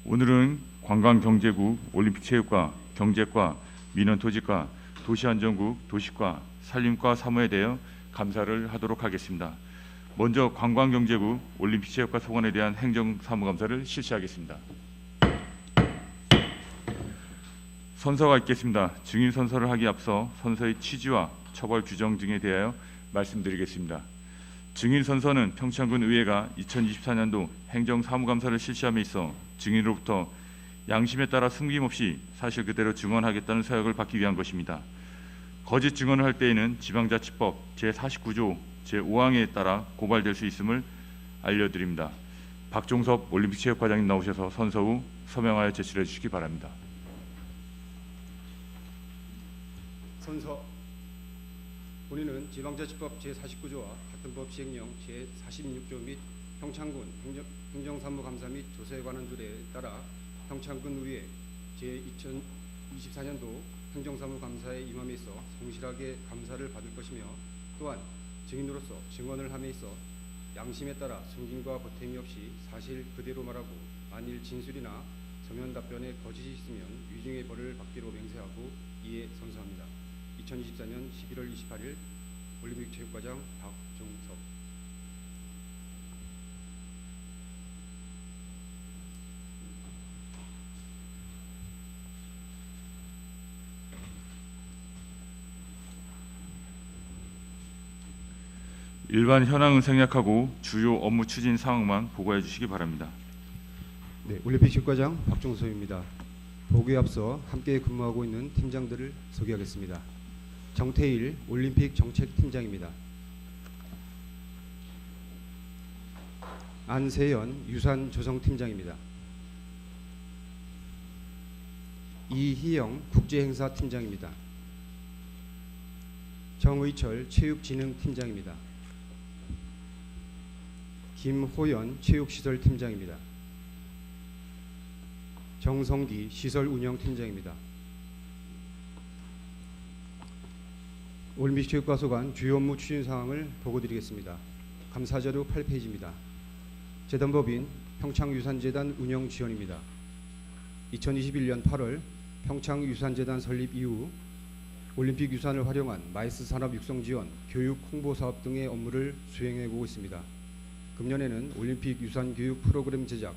오늘은 관광경제국, 올림픽체육과, 경제과, 민원토지과, 도시안전국, 도시과, 산림과 사무에 대해 감사를 하도록 하겠습니다. 먼저 관광경제국, 올림픽체육과 소관에 대한 행정사무감사를 실시하겠습니다. 선서가 있겠습니다. 증인 선서를 하기 앞서 선서의 취지와 처벌 규정 등에 대하여 말씀드리겠습니다. 증인 선서는 평창군 의회가 2024년도 행정사무감사를 실시함에 있어 증인으로부터 양심에 따라 숨김없이 사실 그대로 증언하겠다는 서약을 받기 위한 것입니다. 거짓 증언을 할 때에는 지방자치법 제49조 제5항에 따라 고발될 수 있음을 알려드립니다. 박종섭 올림픽체육과장님 나오셔서 선서 후 서명하여 제출해 주시기 바랍니다. 선서. 본인은 지방자치법 제49조와 같은 법 시행령 제46조 및 평창군 행정사무감사 및 조사에 관한 조례에 따라 평창군 의회 제2024년도 행정사무감사에 임함에 있어 성실하게 감사를 받을 것이며, 또한 증인으로서 증언을 함에 있어 양심에 따라 숨김과 보탬이 없이 사실 그대로 말하고 만일 진술이나 서면 답변에 거짓이 있으면 위중의 벌을 받기로 맹세하고 이에 선서합니다. 2024년 11월 28일 올림픽체육과장 박종섭. 일반 현황은 생략하고 주요 업무 추진 사항만 보고해 주시기 바랍니다. 네, 올림픽체육과장 박종섭입니다. 보고에 앞서 함께 근무하고 있는 팀장들을 소개하겠습니다. 정태일 올림픽 정책팀장입니다. 안세연 유산조성팀장입니다. 이희영 국제행사팀장입니다. 정의철 체육진흥팀장입니다. 김호연 체육시설팀장입니다. 정성기 시설운영팀장입니다. 올림픽체육과 소관 주요 업무 추진 사항을 보고드리겠습니다. 감사자료 8페이지입니다. 재단법인 평창유산재단 운영 지원입니다. 2021년 8월 평창유산재단 설립 이후 올림픽 유산을 활용한 마이스 산업 육성 지원, 교육 홍보 사업 등의 업무를 수행해오고 있습니다. 금년에는 올림픽 유산 교육 프로그램 제작,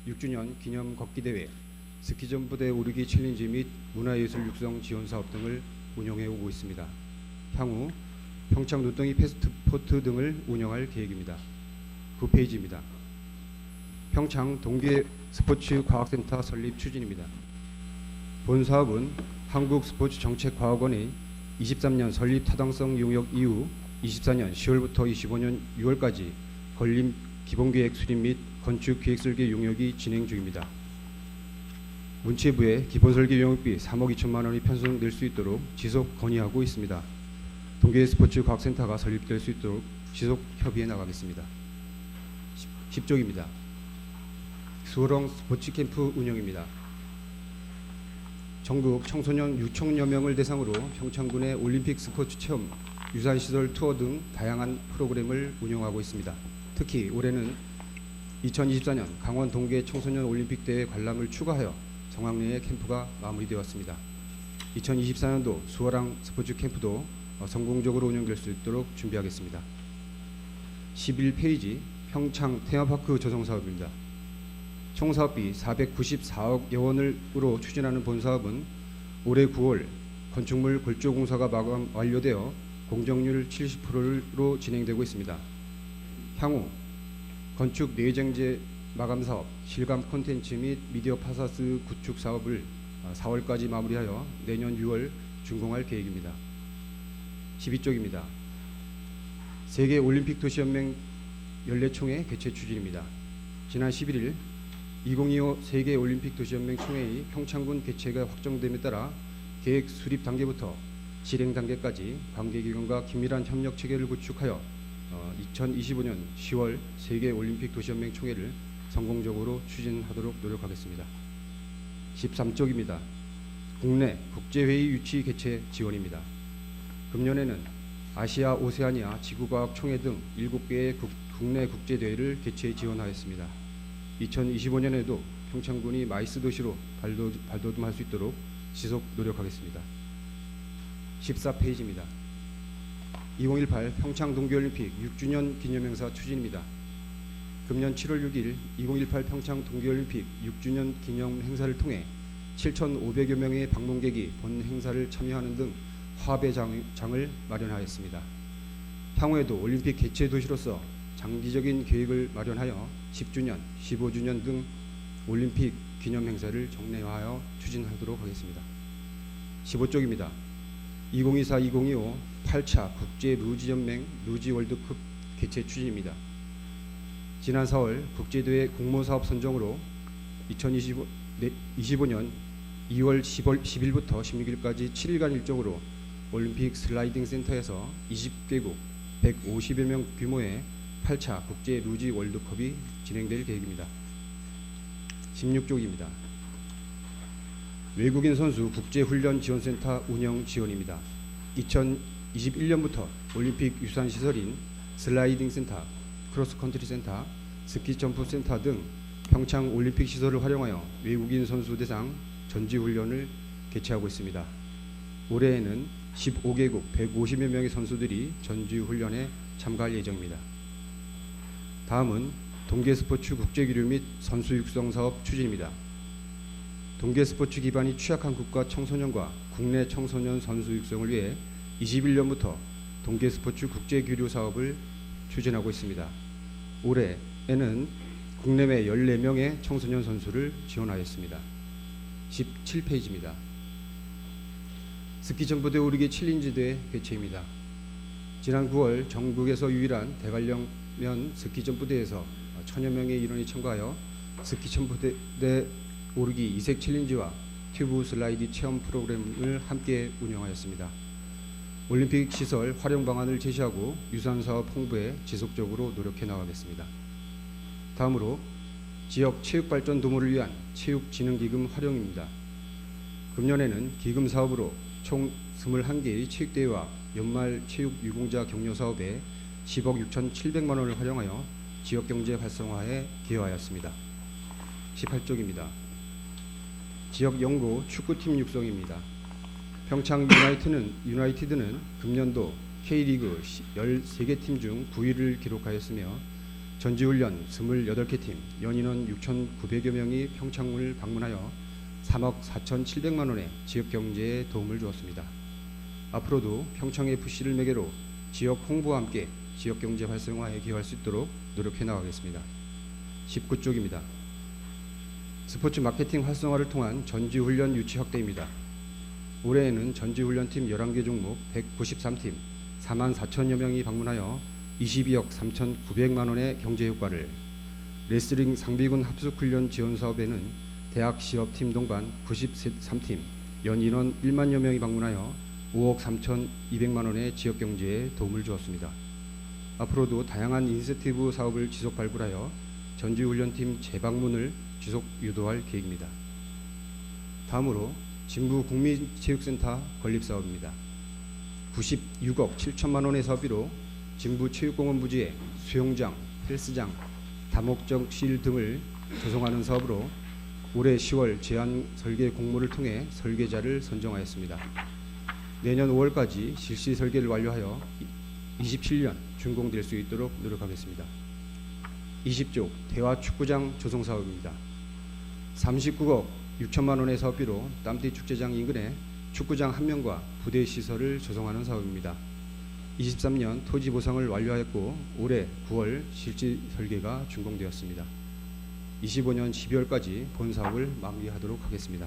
6주년 기념 걷기 대회, 스키점 부대 오르기 챌린지 및 문화예술 육성 지원 사업 등을 운영해 오고 있습니다. 향후 평창 눈덩이 패스트포트 등을 운영할 계획입니다. 9페이지입니다. 평창 동계 스포츠 과학센터 설립 추진입니다. 본 사업은 한국스포츠정책과학원의 23년 설립 타당성 용역 이후 24년 10월부터 25년 6월까지 건립 기본계획 수립 및 건축 기획 설계 용역이 진행 중입니다. 문체부에 기본설계 용역비 3억 2천만 원이 편성될 수 있도록 지속 건의하고 있습니다. 동계 스포츠 과학센터가 설립될 수 있도록 지속 협의해 나가겠습니다. 10쪽입니다. 수호령 스포츠 캠프 운영입니다. 전국 청소년 6천여 명을 대상으로 평창군의 올림픽 스포츠 체험, 유산시설 투어 등 다양한 프로그램을 운영하고 있습니다. 특히 올해는 2024년 강원 동계 청소년 올림픽 대회 관람을 추가하여 정학내의 캠프가 마무리되었습니다. 2024년도 수호랑 스포츠 캠프도 성공적으로 운영될 수 있도록 준비하겠습니다. 11페이지 평창 테마파크 조성 사업입니다. 총 사업비 494억여 원으로 추진하는 본 사업은 올해 9월 건축물 골조 공사가 마감 완료되어 공정률 70%로 진행되고 있습니다. 향후 건축 내장재 마감 사업, 실감 콘텐츠 및 미디어 파사스 구축 사업을 4월까지 마무리하여 내년 6월 준공할 계획입니다. 12쪽입니다. 세계 올림픽 도시연맹 연례총회 개최 추진입니다. 지난 11일 2025 세계 올림픽 도시연맹 총회의 평창군 개최가 확정됨에 따라 계획 수립 단계부터 실행 단계까지 관계기관과 긴밀한 협력 체계를 구축하여 2025년 10월 세계 올림픽 도시연맹 총회를 성공적으로 추진하도록 노력하겠습니다. 13쪽입니다. 국내 국제회의 유치 개최 지원입니다. 금년에는 아시아 오세아니아 지구과학 총회 등 7개의 국내 국제대회를 개최 지원하였습니다. 2025년에도 평창군이 마이스 도시로 발돋움할 수 있도록 지속 노력하겠습니다. 14페이지입니다. 2018 평창 동계올림픽 6주년 기념행사 추진입니다. 금년 7월 6일 2018 평창 동계올림픽 6주년 기념 행사를 통해 7,500여 명의 방문객이 본 행사를 참여하는 등 화합의 장을 마련하였습니다. 향후에도 올림픽 개최 도시로서 장기적인 계획을 마련하여 10주년, 15주년 등 올림픽 기념 행사를 정례화하여 추진하도록 하겠습니다. 15쪽입니다. 2024-2025 8차 국제 루지연맹 루지 월드컵 개최 추진입니다. 지난 4월 국제대회 공모사업 선정으로 2025년 2월 10일부터 16일까지 7일간 일정으로 올림픽 슬라이딩 센터에서 20개국 150여 명 규모의 8차 국제 루지 월드컵이 진행될 계획입니다. 16쪽입니다. 외국인 선수 국제훈련지원센터 운영 지원입니다. 2021년부터 올림픽 유산시설인 슬라이딩 센터, 크로스컨트리 센터, 스키점프 센터 등 평창 올림픽 시설을 활용하여 외국인 선수 대상 전지훈련을 개최하고 있습니다. 올해에는 15개국 150여 명의 선수들이 전지훈련에 참가할 예정입니다. 다음은 동계스포츠 국제교류 및 선수 육성 사업 추진입니다. 동계스포츠 기반이 취약한 국가 청소년과 국내 청소년 선수 육성을 위해 21년부터 동계스포츠 국제교류 사업을 추진하고 있습니다. 올해에는 국내외 14명의 청소년 선수를 지원하였습니다. 17페이지입니다. 스키점프대 오르기 챌린지 대회 개최입니다. 지난 9월 전국에서 유일한 대관령면 스키점프대회에서 1000여 명의 인원이 참가하여 스키점프대 오르기 이색 챌린지와 튜브 슬라이드 체험 프로그램을 함께 운영하였습니다. 올림픽 시설 활용 방안을 제시하고 유산 사업 홍보에 지속적으로 노력해 나가겠습니다. 다음으로 지역 체육발전 도모를 위한 체육진흥기금 활용입니다. 금년에는 기금 사업으로 총 21개의 체육대회와 연말 체육유공자 격려 사업에 10억 6,700만 원을 활용하여 지역경제 활성화에 기여하였습니다. 18쪽입니다. 지역 연고 축구팀 육성입니다. 평창 유나이티드는 금년도 K리그 13개 팀 중 9위를 기록하였으며 전지훈련 28개 팀, 연인원 6,900여 명이 평창을 방문하여 3억 4,700만 원의 지역 경제에 도움을 주었습니다. 앞으로도 평창FC를 매개로 지역 홍보와 함께 지역 경제 활성화에 기여할 수 있도록 노력해 나가겠습니다. 19쪽입니다. 스포츠 마케팅 활성화를 통한 전지훈련 유치 확대입니다. 올해에는 전지훈련팀 11개 종목 193팀 4만 4천여 명이 방문하여 22억 3,900만 원의 경제 효과를, 레슬링 상비군 합숙훈련 지원 사업에는 대학 실업팀 동반 93팀 연인원 1만여 명이 방문하여 5억 3,200만 원의 지역 경제에 도움을 주었습니다. 앞으로도 다양한 인센티브 사업을 지속 발굴하여 전지훈련팀 재방문을 지속 유도할 계획입니다. 다음으로 진부 국민체육센터 건립사업입니다. 96억 7천만 원의 사업비로 진부 체육공원 부지에 수영장, 헬스장, 다목적실 등을 조성하는 사업으로 올해 10월 제안 설계 공모를 통해 설계자를 선정하였습니다. 내년 5월까지 실시 설계를 완료하여 27년 준공될 수 있도록 노력하겠습니다. 20조 대화축구장 조성 사업입니다. 39억 6천만 원의 사업비로 땀띠 축제장 인근에 축구장 1면과 부대 시설을 조성하는 사업입니다. 23년 토지 보상을 완료하였고 올해 9월 실지 설계가 준공되었습니다. 25년 12월까지 본 사업을 마무리하도록 하겠습니다.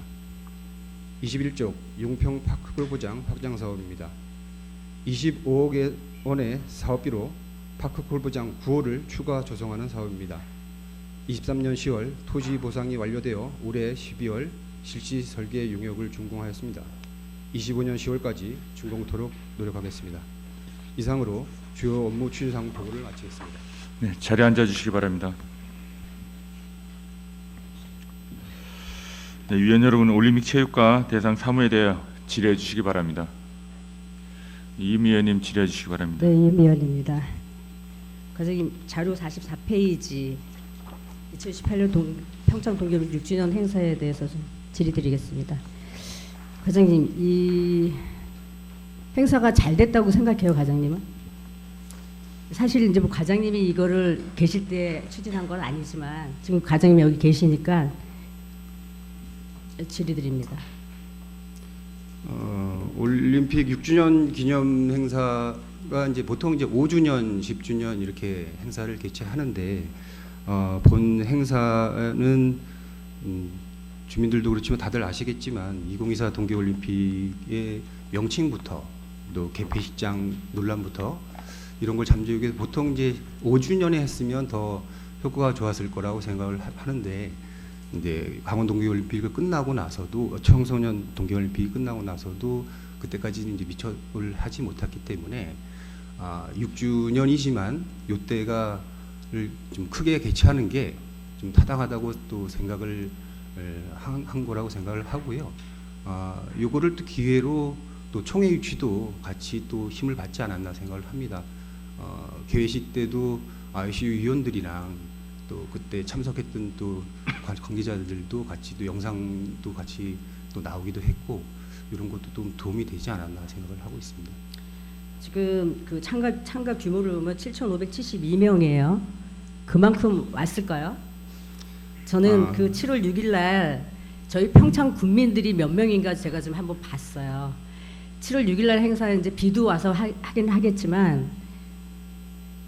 21쪽 용평 파크골프장 확장 사업입니다. 25억 원의 사업비로 파크골프장 9호를 추가 조성하는 사업입니다. 23년 10월 토지 보상이 완료되어 올해 12월 실시 설계 용역을 준공하였습니다. 25년 10월까지 준공토록 노력하겠습니다. 이상으로 주요 업무 추진사항 보고를 마치겠습니다. 네, 자리에 앉아 주시기 바랍니다. 네, 위원 여러분, 올림픽 체육과 대상 사무에 대하여 질의해 주시기 바랍니다. 임 위원님 질의해 주시기 바랍니다. 네, 임 위원입니다. 과장님 자료 44페이지 2018년 평창 동계올림픽 6주년 행사에 대해서 좀 질의드리겠습니다. 과장님, 이 행사가 잘 됐다고 생각해요, 과장님은? 사실 이제 뭐 과장님이 이거를 계실 때 추진한 건 아니지만 지금 과장님이 여기 계시니까 질의드립니다. 올림픽 6주년 기념 행사가 이제 보통 이제 5주년, 10주년 이렇게 행사를 개최하는데 본 행사는 주민들도 그렇지만 다들 아시겠지만 2024 동계올림픽의 명칭부터 또 개폐식장 논란부터 이런 걸 잠재우기 위해서 보통 이제 5주년에 했으면 더 효과가 좋았을 거라고 생각을 하는데 이제 강원 동계올림픽이 끝나고 나서도 청소년 동계올림픽이 끝나고 나서도 그때까지는 이제 미처를 하지 못했기 때문에 6주년이지만 요때가를 좀 크게 개최하는 게 좀 타당하다고 또 생각을 한 거라고 생각을 하고요. 요거를 또 기회로 또 총회 유치도 같이 또 힘을 받지 않았나 생각을 합니다. 개회식 때도 ICU 위원들이랑 또 그때 참석했던 또 관계자들도 같이 또 영상도 같이 또 나오기도 했고 이런 것도 좀 도움이 되지 않았나 생각을 하고 있습니다. 지금 그 참가 규모를 보면 7,572명이에요. 그만큼 왔을까요? 저는 그 7월 6일 날 저희 평창 군민들이 몇 명인가 제가 좀 한번 봤어요. 7월 6일 날 행사에 이제 비도 와서 하긴 하겠지만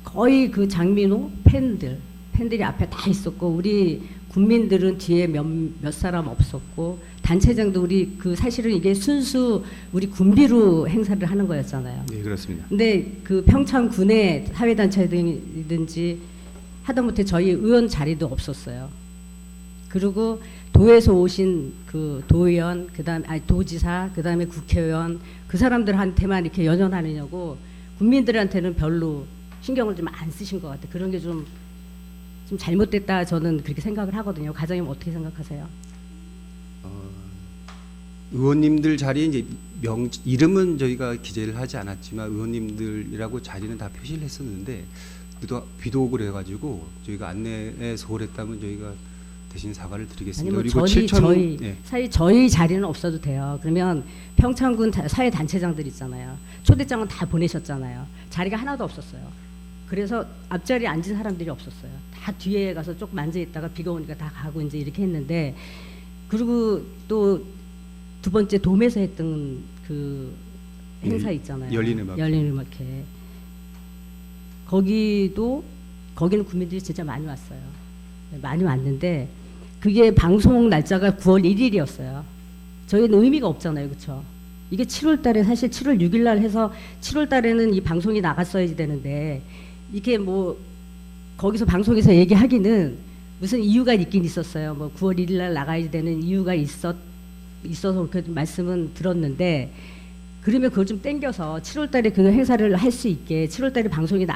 거의 그 장민호 팬들이 앞에 다 있었고 우리 국민들은 뒤에 몇 사람 없었고 단체장도 우리 그 사실은 이게 순수 우리 군비로 행사를 하는 거였잖아요. 네, 그렇습니다. 근데 그 평창 군의 사회단체든지 하다못해 저희 의원 자리도 없었어요. 그리고 도에서 오신 그 도의원, 도지사, 그다음에 국회의원 그 사람들한테만 이렇게 연연하느냐고 국민들한테는 별로 신경을 좀 안 쓰신 것 같아요. 그런 게 좀 잘못됐다 저는 그렇게 생각을 하거든요. 과장님 어떻게 생각하세요? 의원님들 자리에 이제 이름은 저희가 기재를 하지 않았지만 의원님들이라고 자리는 다 표시를 했었는데 비도 오고 그래가지고 저희가 안내에 소홀했다면 저희가 대신 사과를 드리겠습니다. 아니 뭐 그리고 사실 저희 자리는 없어도 돼요. 그러면 평창군 사회 단체장들 있잖아요. 초대장은 다 보내셨잖아요. 자리가 하나도 없었어요. 그래서 앞자리에 앉은 사람들이 없었어요. 다 뒤에 가서 조금 앉아 있다가 비가 오니까 다 가고 이제 이렇게 했는데 그리고 또 두 번째 돔에서 했던 그 행사 있잖아요. 열린음악회. 거기는 국민들이 진짜 많이 왔어요. 많이 왔는데 그게 방송 날짜가 9월 1일이었어요. 저희는 의미가 없잖아요. 그렇죠? 이게 7월 달에 사실 7월 6일 날 해서 7월 달에는 이 방송이 나갔어야 되는데 이게 뭐 거기서 방송에서 얘기하기는 무슨 이유가 있긴 있었어요. 뭐 9월 1일 날 나가야 되는 이유가 있어서 그렇게 말씀은 들었는데 그러면 그걸 좀 땡겨서 7월 달에 그 행사를 할 수 있게 7월 달에 방송이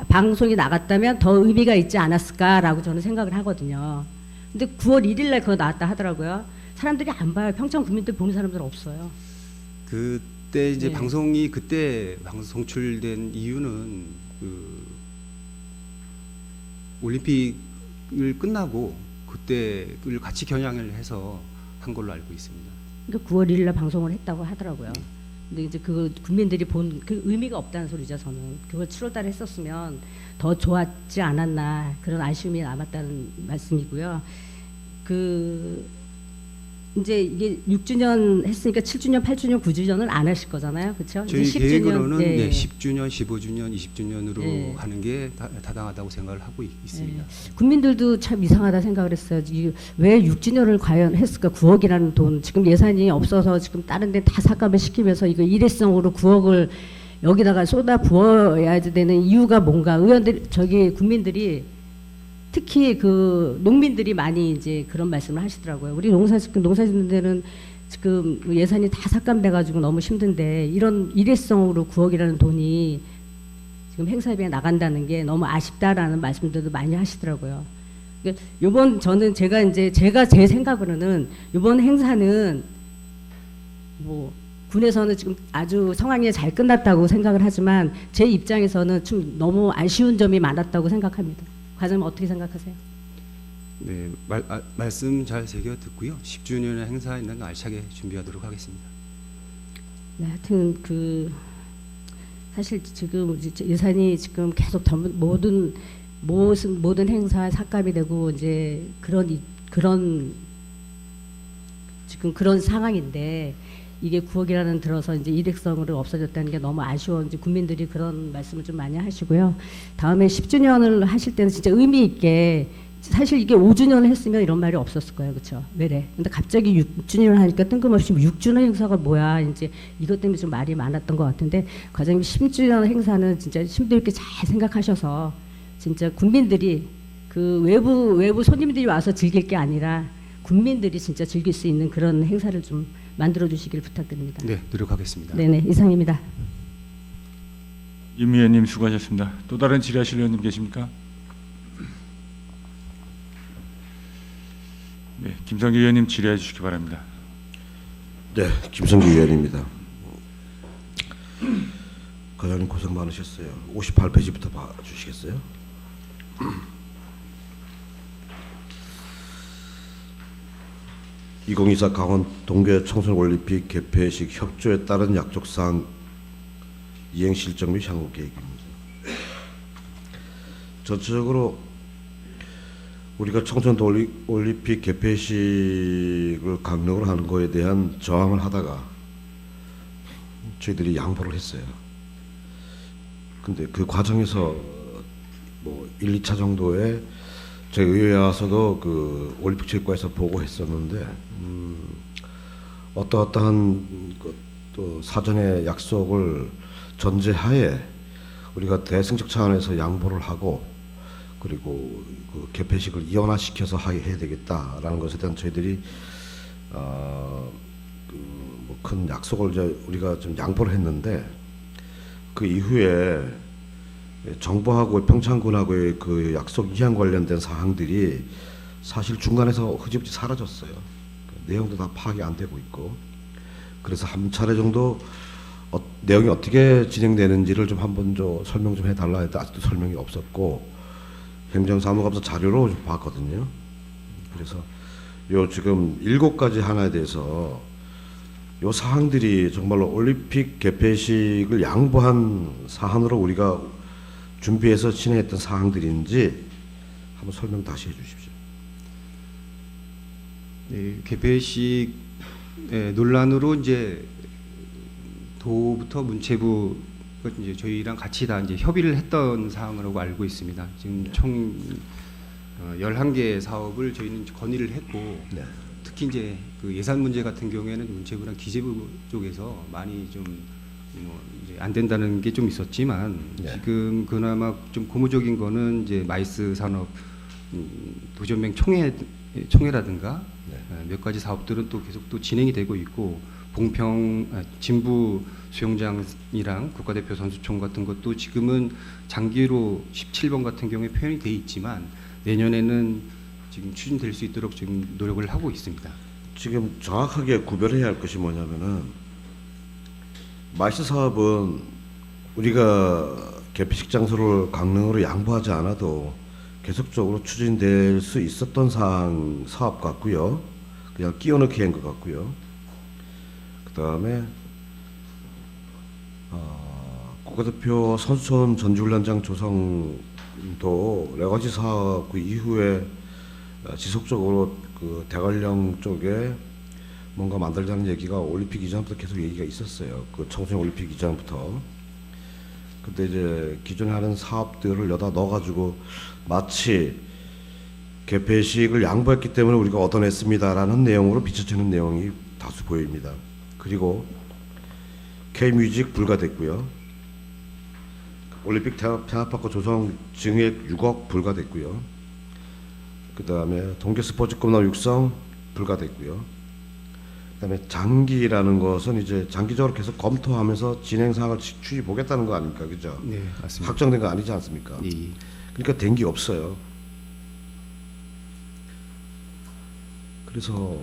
방송이 나갔다면 더 의미가 있지 않았을까라고 저는 생각을 하거든요. 근데 9월 1일 날 그거 나왔다 하더라고요. 사람들이 안 봐요. 평창 국민들 보는 사람들 없어요. 그때 이제 방송이 그때 송출된 이유는 그 올림픽을 끝나고 그때를 같이 겨냥을 해서 한 걸로 알고 있습니다. 그러니까 9월 1일 날 방송을 했다고 하더라고요. 근데 이제 그 국민들이 본 그 의미가 없다는 소리죠. 저는 그걸 7월 달에 했었으면 더 좋았지 않았나 그런 아쉬움이 남았다는 말씀이고요. 이제 이게 6주년 했으니까 7주년, 8주년, 9주년을 안 하실 거잖아요. 그렇죠? 저희 계획으로는 10주년, 15주년, 20주년으로 하는 게 타당하다고 생각을 하고 있습니다. 국민들도 참 이상하다 생각을 했어요. 왜 6주년을 과연 했을까? 9억이라는 돈. 지금 예산이 없어서 지금 다른 데 다 삭감을 시키면서 이거 일회성으로 9억을 여기다가 쏟아 부어야 되는 이유가 뭔가? 국민들이 특히 그 농민들이 많이 이제 그런 말씀을 하시더라고요. 우리 농사 짓는 데는 지금 예산이 다 삭감돼 가지고 너무 힘든데 이런 일회성으로 9억이라는 돈이 지금 행사비에 나간다는 게 너무 아쉽다라는 말씀들도 많이 하시더라고요. 요번 저는 제가 제 생각으로는 요번 행사는 뭐 군에서는 지금 아주 성황리에 잘 끝났다고 생각을 하지만 제 입장에서는 좀 너무 아쉬운 점이 많았다고 생각합니다. 과장님 어떻게 생각하세요? 네, 말씀 잘 새겨 듣고요. 10주년 행사에는 알차게 준비하도록 하겠습니다. 네, 하여튼 그 사실 지금 이제 예산이 지금 계속 모든 행사에 삭감이 되고 이제 그런 지금 그런 상황인데 이게 9억이라는 들어서 이제 일회성으로 없어졌다는 게 너무 아쉬워. 이제 국민들이 그런 말씀을 좀 많이 하시고요. 다음에 10주년을 하실 때는 진짜 의미 있게, 사실 이게 5주년을 했으면 이런 말이 없었을 거예요, 그렇죠? 왜래? 근데 갑자기 6주년을 하니까 뜬금없이 6주년 행사가 뭐야? 이제 이것 때문에 좀 말이 많았던 것 같은데, 과장님 10주년 행사는 진짜 심도 있게 잘 생각하셔서 진짜 국민들이 그 외부 손님들이 와서 즐길 게 아니라 국민들이 진짜 즐길 수 있는 그런 행사를 좀 만들어 주시길 부탁드립니다. 네, 노력하겠습니다. 네네, 이상입니다. 임 의원님 수고하셨습니다. 또 다른 질의하실 의원님 계십니까? 네, 김성기 의원님 질의해 주시기 바랍니다. 네, 김성기 의원입니다. 과장님 고생 많으셨어요. 58페이지부터 봐주시겠어요? (2024) 강원 동계 청소년 올림픽 개폐식 협조에 따른 약속사항 이행 실정 및 향후 계획입니다. 전체적으로 우리가 청소년 올림픽 개폐식을 강력으로 하는 거에 대한 저항을 하다가 저희들이 양보를 했어요. 근데 그 과정에서 뭐 1, 2차 정도에 저희 의회에 와서도 그 올림픽 체육관에서 보고했었는데 어떠한 또 사전의 약속을 전제하에 우리가 대승적 차원에서 양보를 하고 그리고 그 개폐식을 이원화시켜서 해야 되겠다라는 것에 대한 저희들이 뭐 큰 약속을 이제 우리가 좀 양보를 했는데 그 이후에 정부하고 평창군하고의 그 약속 이행 관련된 사항들이 사실 중간에서 흐지부지 사라졌어요. 그 내용도 다 파악이 안 되고 있고 그래서 한 차례 정도 내용이 어떻게 진행되는지를 좀 한번 설명 좀 해달라 했는데 아직도 설명이 없었고 행정사무감사 자료로 좀 봤거든요. 그래서 요 지금 7가지 하나에 대해서 요 사항들이 정말로 올림픽 개폐식을 양보한 사안으로 우리가 준비해서 진행했던 사항들인지 한번 설명 다시 해주십시오. 네, 개폐식 논란으로 이제 도부터 문체부 이제 저희랑 같이 다 이제 협의를 했던 사항으로 알고 있습니다. 지금 총 11개 사업을 저희는 건의를 했고 네. 특히 이제 그 예산 문제 같은 경우에는 문체부랑 기재부 쪽에서 많이 좀 뭐 이제 안 된다는 게 좀 있었지만 네. 지금 그나마 좀 고무적인 거는 이제 마이스 산업 도전맹 총회라든가 네. 몇 가지 사업들은 또 계속 또 진행이 되고 있고 진부 수영장이랑 국가대표 선수촌 같은 것도 지금은 장기로 17번 같은 경우에 표현이 돼 있지만 내년에는 지금 추진될 수 있도록 지금 노력을 하고 있습니다. 지금 정확하게 구별해야 할 것이 뭐냐면은 마이스 사업은 우리가 개폐식 장소를 강릉으로 양보하지 않아도 계속적으로 추진될 수 있었던 사업 같고요. 그냥 끼워넣기 한 것 같고요. 그 다음에 국가대표 선수촌 전지훈련장 조성도 레거시 사업 그 이후에 지속적으로 그 대관령 쪽에 뭔가 만들자는 얘기가 올림픽 이전부터 계속 얘기가 있었어요. 그 청소년 올림픽 이전부터. 근데 이제 기존에 하는 사업들을 여기다 넣어가지고 마치 개폐식을 양보했기 때문에 우리가 얻어냈습니다라는 내용으로 비춰지는 내용이 다수 보입니다. 그리고 K뮤직 불가됐고요. 올림픽 테마파크 조성 증액 6억 불가됐고요. 그 다음에 동계 스포츠 꿈나 육성 불가됐고요. 그다음에 장기라는 것은 이제 장기적으로 계속 검토하면서 진행 사항을 추진해 보겠다는 거 아닙니까, 그죠? 네, 맞습니다. 확정된 거 아니지 않습니까? 예. 그러니까 된 게 없어요. 그래서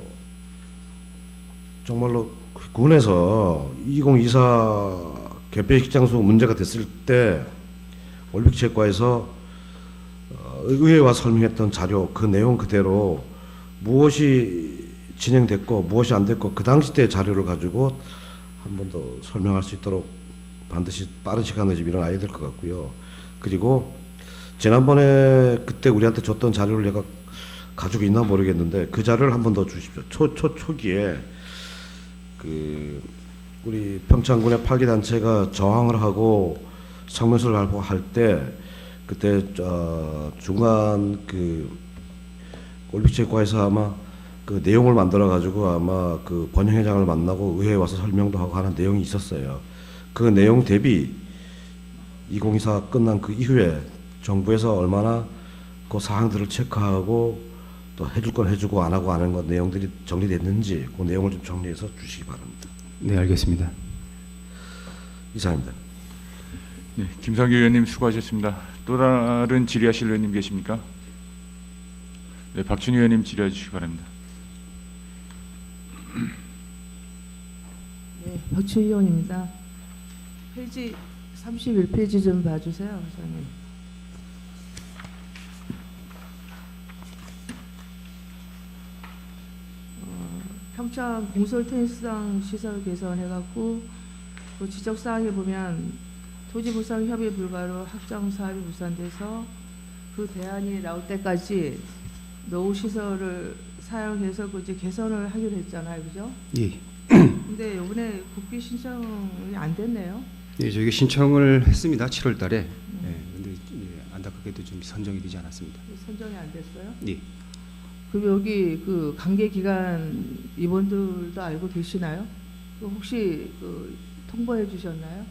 정말로 군에서 2024 개폐식 장소 문제가 됐을 때 올림픽 체육관에서 의회와 설명했던 자료 그 내용 그대로 무엇이 진행됐고 무엇이 안 됐고 그 당시 때 자료를 가지고 한 번 더 설명할 수 있도록 반드시 빠른 시간 내에 좀 일어나야 될 것 같고요. 그리고 지난번에 그때 우리한테 줬던 자료를 내가 가지고 있나 모르겠는데 그 자료를 한 번 더 주십시오. 초기에 그 우리 평창군의 8기 단체가 저항을 하고 성명서를 발표할 때 그때 중간 그 올림픽체육과에서 아마 그 내용을 만들어 가지고 아마 그 권영회장을 만나고 의회에 와서 설명도 하고 하는 내용이 있었어요. 그 내용 대비 2024 끝난 그 이후에 정부에서 얼마나 그 사항들을 체크하고 또 해줄 건 해주고 안 하고 안 하는 것 내용들이 정리됐는지 그 내용을 좀 정리해서 주시기 바랍니다. 네, 알겠습니다. 이상입니다. 네, 김성규 의원님 수고하셨습니다. 또 다른 질의하실 의원님 계십니까? 네, 박준희 의원님 질의해 주시기 바랍니다. 네, 박춘희 의원입니다. 페이지 31페이지 좀 봐주세요, 회장님. 평창 공설 테니스장 시설 개선해갖고 그 지적 사항에 보면 토지 보상 협의 불가로 확정 사업이 무산돼서 그 대안이 나올 때까지 노후 시설을 사용해서 그 이제 개선을 하기로 했잖아요, 그죠? 예. 근데 이번에 국비 신청이 안 됐네요. 예, 저희가 신청을 했습니다. 7월 달에. 예, 근데 안타깝게도 좀 선정이 되지 않았습니다. 선정이 안 됐어요? 예. 그럼 여기 그 관계 기관 이분들도 알고 계시나요? 그 혹시 그 통보해 주셨나요?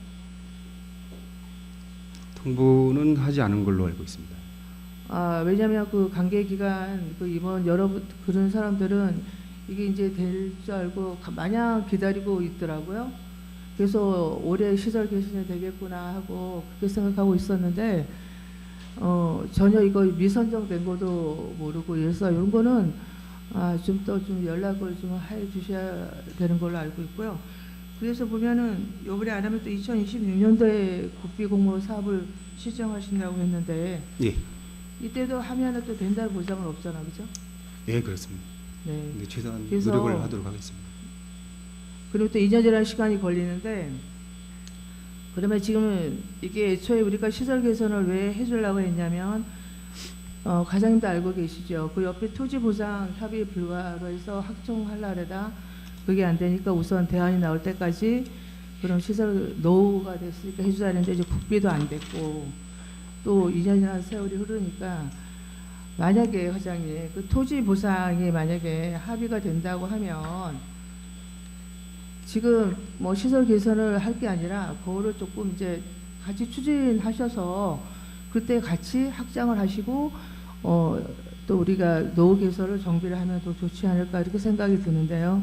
통보는 하지 않은 걸로 알고 있습니다. 아, 왜냐하면 그 관계 기관 그 임원 여러분 그런 사람들은 이게 이제 될 줄 알고 마냥 기다리고 있더라고요. 그래서 올해 시설 개선이 되겠구나 하고 그렇게 생각하고 있었는데 전혀 이거 미선정된 것도 모르고 그래서 이런 거는 좀 더 좀 연락을 좀 해 주셔야 되는 걸로 알고 있고요. 그래서 보면은 이번에 안 하면 또 2026년도에 국비 공모 사업을 시정하신다고 했는데 예. 이때도 하면은 또 된다는 보장은 없잖아, 그죠? 예, 그렇습니다. 네. 근데 최대한 그래서 노력을 하도록 하겠습니다. 그리고 또 2년이라는 시간이 걸리는데 그러면 지금 이게 애초에 우리가 시설 개선을 왜 해주려고 했냐면 과장님도 알고 계시죠. 그 옆에 토지 보상 협의 불가로 해서 확정하려다 그게 안 되니까 우선 대안이 나올 때까지 그런 시설 노후가 됐으니까 해주자는데 이제 국비도 안 됐고 또 2년이라는 세월이 흐르니까 만약에 과장님 그 토지 보상이 만약에 합의가 된다고 하면 지금 뭐 시설 개선을 할 게 아니라 그거를 조금 이제 같이 추진하셔서 그때 같이 확장을 하시고 또 우리가 노후 개선을 정비를 하면 더 좋지 않을까 이렇게 생각이 드는데요.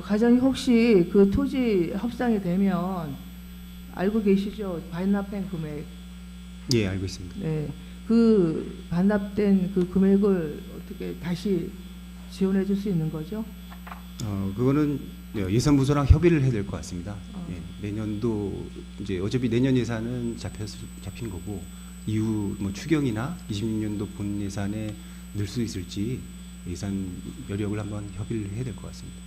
과장님 혹시 그 토지 협상이 되면 알고 계시죠? 반납된 금액. 예, 알고 있습니다. 네, 그 반납된 그 금액을 어떻게 다시 지원해 줄 수 있는 거죠? 그거는 예산부서랑 협의를 해야 될 것 같습니다. 예, 내년도 이제 어차피 내년 예산은 잡힌 거고 이후 뭐 추경이나 26년도 본 예산에 넣을 수 있을지 예산 여력을 한번 협의를 해야 될 것 같습니다.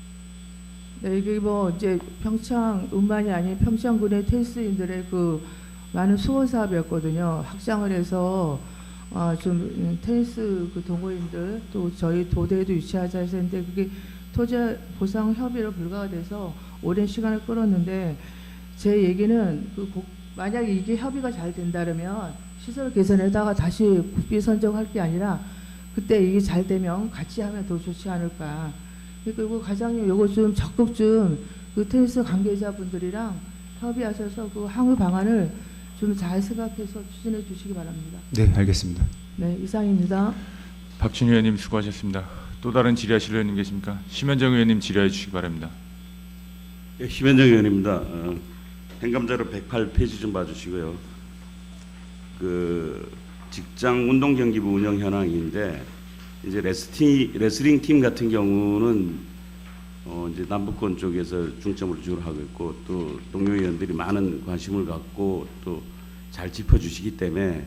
네, 이게 뭐 이제 평창뿐만이 아닌 평창군의 테니스인들의 그 많은 수호 사업이었거든요. 확장을 해서 좀 테니스 그 동호인들 또 저희 도대에도 유치하자 해서 했는데 그게 토지 보상 협의로 불가가 돼서 오랜 시간을 끌었는데 제 얘기는 만약에 이게 협의가 잘 된다면 시설 개선에다가 다시 국비 선정할 게 아니라 그때 이게 잘 되면 같이 하면 더 좋지 않을까. 그리고 과장님 요거 좀 적극 좀 그 테니스 관계자분들이랑 협의하셔서 그 항의 방안을 좀 잘 생각해서 추진해 주시기 바랍니다. 네, 알겠습니다. 네, 이상입니다. 박준희 의원님 수고하셨습니다. 또 다른 질의하실 의원님 계십니까? 심현정 의원님 질의해 주시기 바랍니다. 예, 심현정 의원입니다. 행감자료 108페이지 좀 봐주시고요. 그 직장 운동 경기부 운영 현황인데 이제 레슬링 팀 같은 경우는 이제 남북권 쪽에서 중점을 주로 하고 있고 또 동료 의원들이 많은 관심을 갖고 또 잘 짚어주시기 때문에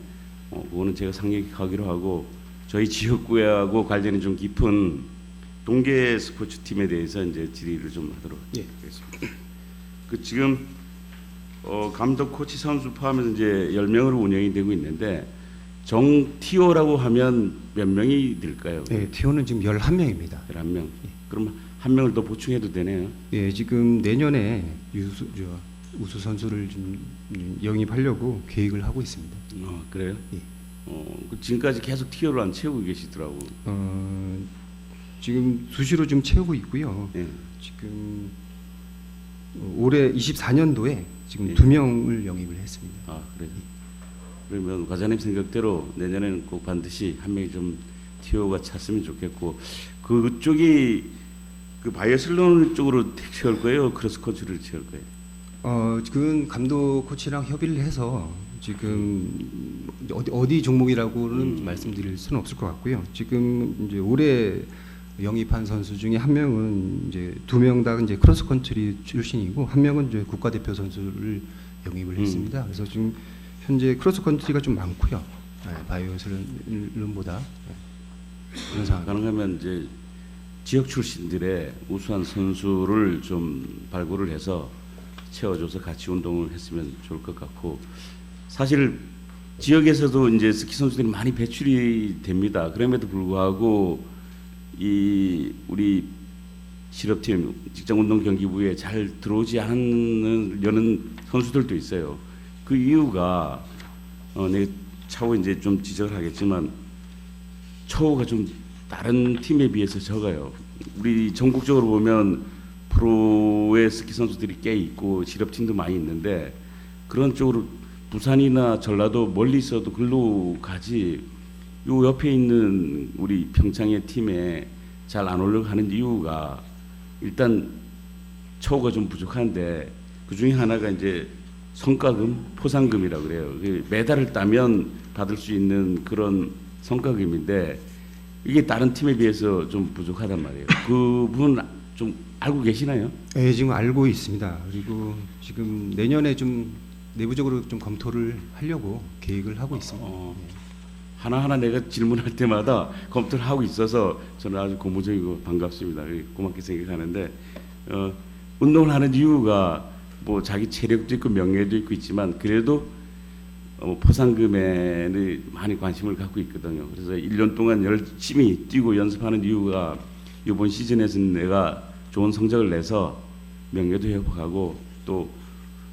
그거는 제가 상력하기로 하고 저희 지역구하고 관련이 좀 깊은 동계 스포츠팀에 대해서 이제 질의를 좀 하도록 예. 하겠습니다. 그 지금 감독, 코치, 선수 포함해서 이제 10명으로 운영이 되고 있는데 정TO라고 하면 몇 명이 될까요? 네, 티오는 지금 11명입니다. 11명. 그럼 한 명을 더 보충해도 되네요. 예, 지금 내년에 우수 선수를 좀 영입하려고 계획을 하고 있습니다. 그래요? 예. 지금까지 계속 티어를 안 채우고 계시더라고. 지금 수시로 좀 채우고 있고요. 예. 지금 올해 24년도에 지금 예. 2명을 영입을 했습니다. 아, 그래요? 그러면 과장님 생각대로 내년에는 꼭 반드시 한 명이 좀 티어가 찼으면 좋겠고, 그쪽이 그 바이애슬론 쪽으로 채울 거예요? 크로스컨트리를 채울 거예요? 그건 감독 코치랑 협의를 해서 지금 어디 종목이라고는 말씀드릴 수는 없을 것 같고요. 지금 이제 올해 영입한 선수 중에 한 명은 이제 2명 다 이제 크로스컨트리 출신이고 한 명은 이제 국가대표 선수를 영입을 했습니다. 그래서 지금 현재 크로스컨트리가 좀 많고요. 네, 바이오슬론보다 그런 상황. 가능하면 이제 지역 출신들의 우수한 선수를 좀 발굴을 해서 채워줘서 같이 운동을 했으면 좋을 것 같고, 사실 지역에서도 이제 스키 선수들이 많이 배출이 됩니다. 그럼에도 불구하고 이 우리 실업팀 직장운동경기부에 잘 들어오지 않는 선수들도 있어요. 그 이유가 내가 차후 이제 좀 지적을 하겠지만 처우가 좀 다른 팀에 비해서 적어요. 우리 전국적으로 보면 프로의 스키 선수들이 꽤 있고 실업팀도 많이 있는데 그런 쪽으로 부산이나 전라도 멀리 있어도 글로 가지 요 옆에 있는 우리 평창의 팀에 잘 안 올라가는 이유가 일단 처우가 좀 부족한데 그 중에 하나가 이제 성과금, 포상금이라고 그래요. 메달을 따면 받을 수 있는 그런 성과금인데 이게 다른 팀에 비해서 좀 부족하단 말이에요. 그 부분 좀 알고 계시나요? 네, 지금 알고 있습니다. 그리고 지금 내년에 좀 내부적으로 좀 검토를 하려고 계획을 하고 있습니다. 하나하나 내가 질문할 때마다 검토를 하고 있어서 저는 아주 고무적이고 반갑습니다. 고맙게 생각하는데 운동을 하는 이유가 뭐 자기 체력도 있고 명예도 있고 있지만 그래도 포상금에는 많이 관심을 갖고 있거든요. 그래서 1년 동안 열심히 뛰고 연습하는 이유가 이번 시즌에서는 내가 좋은 성적을 내서 명예도 회복하고 또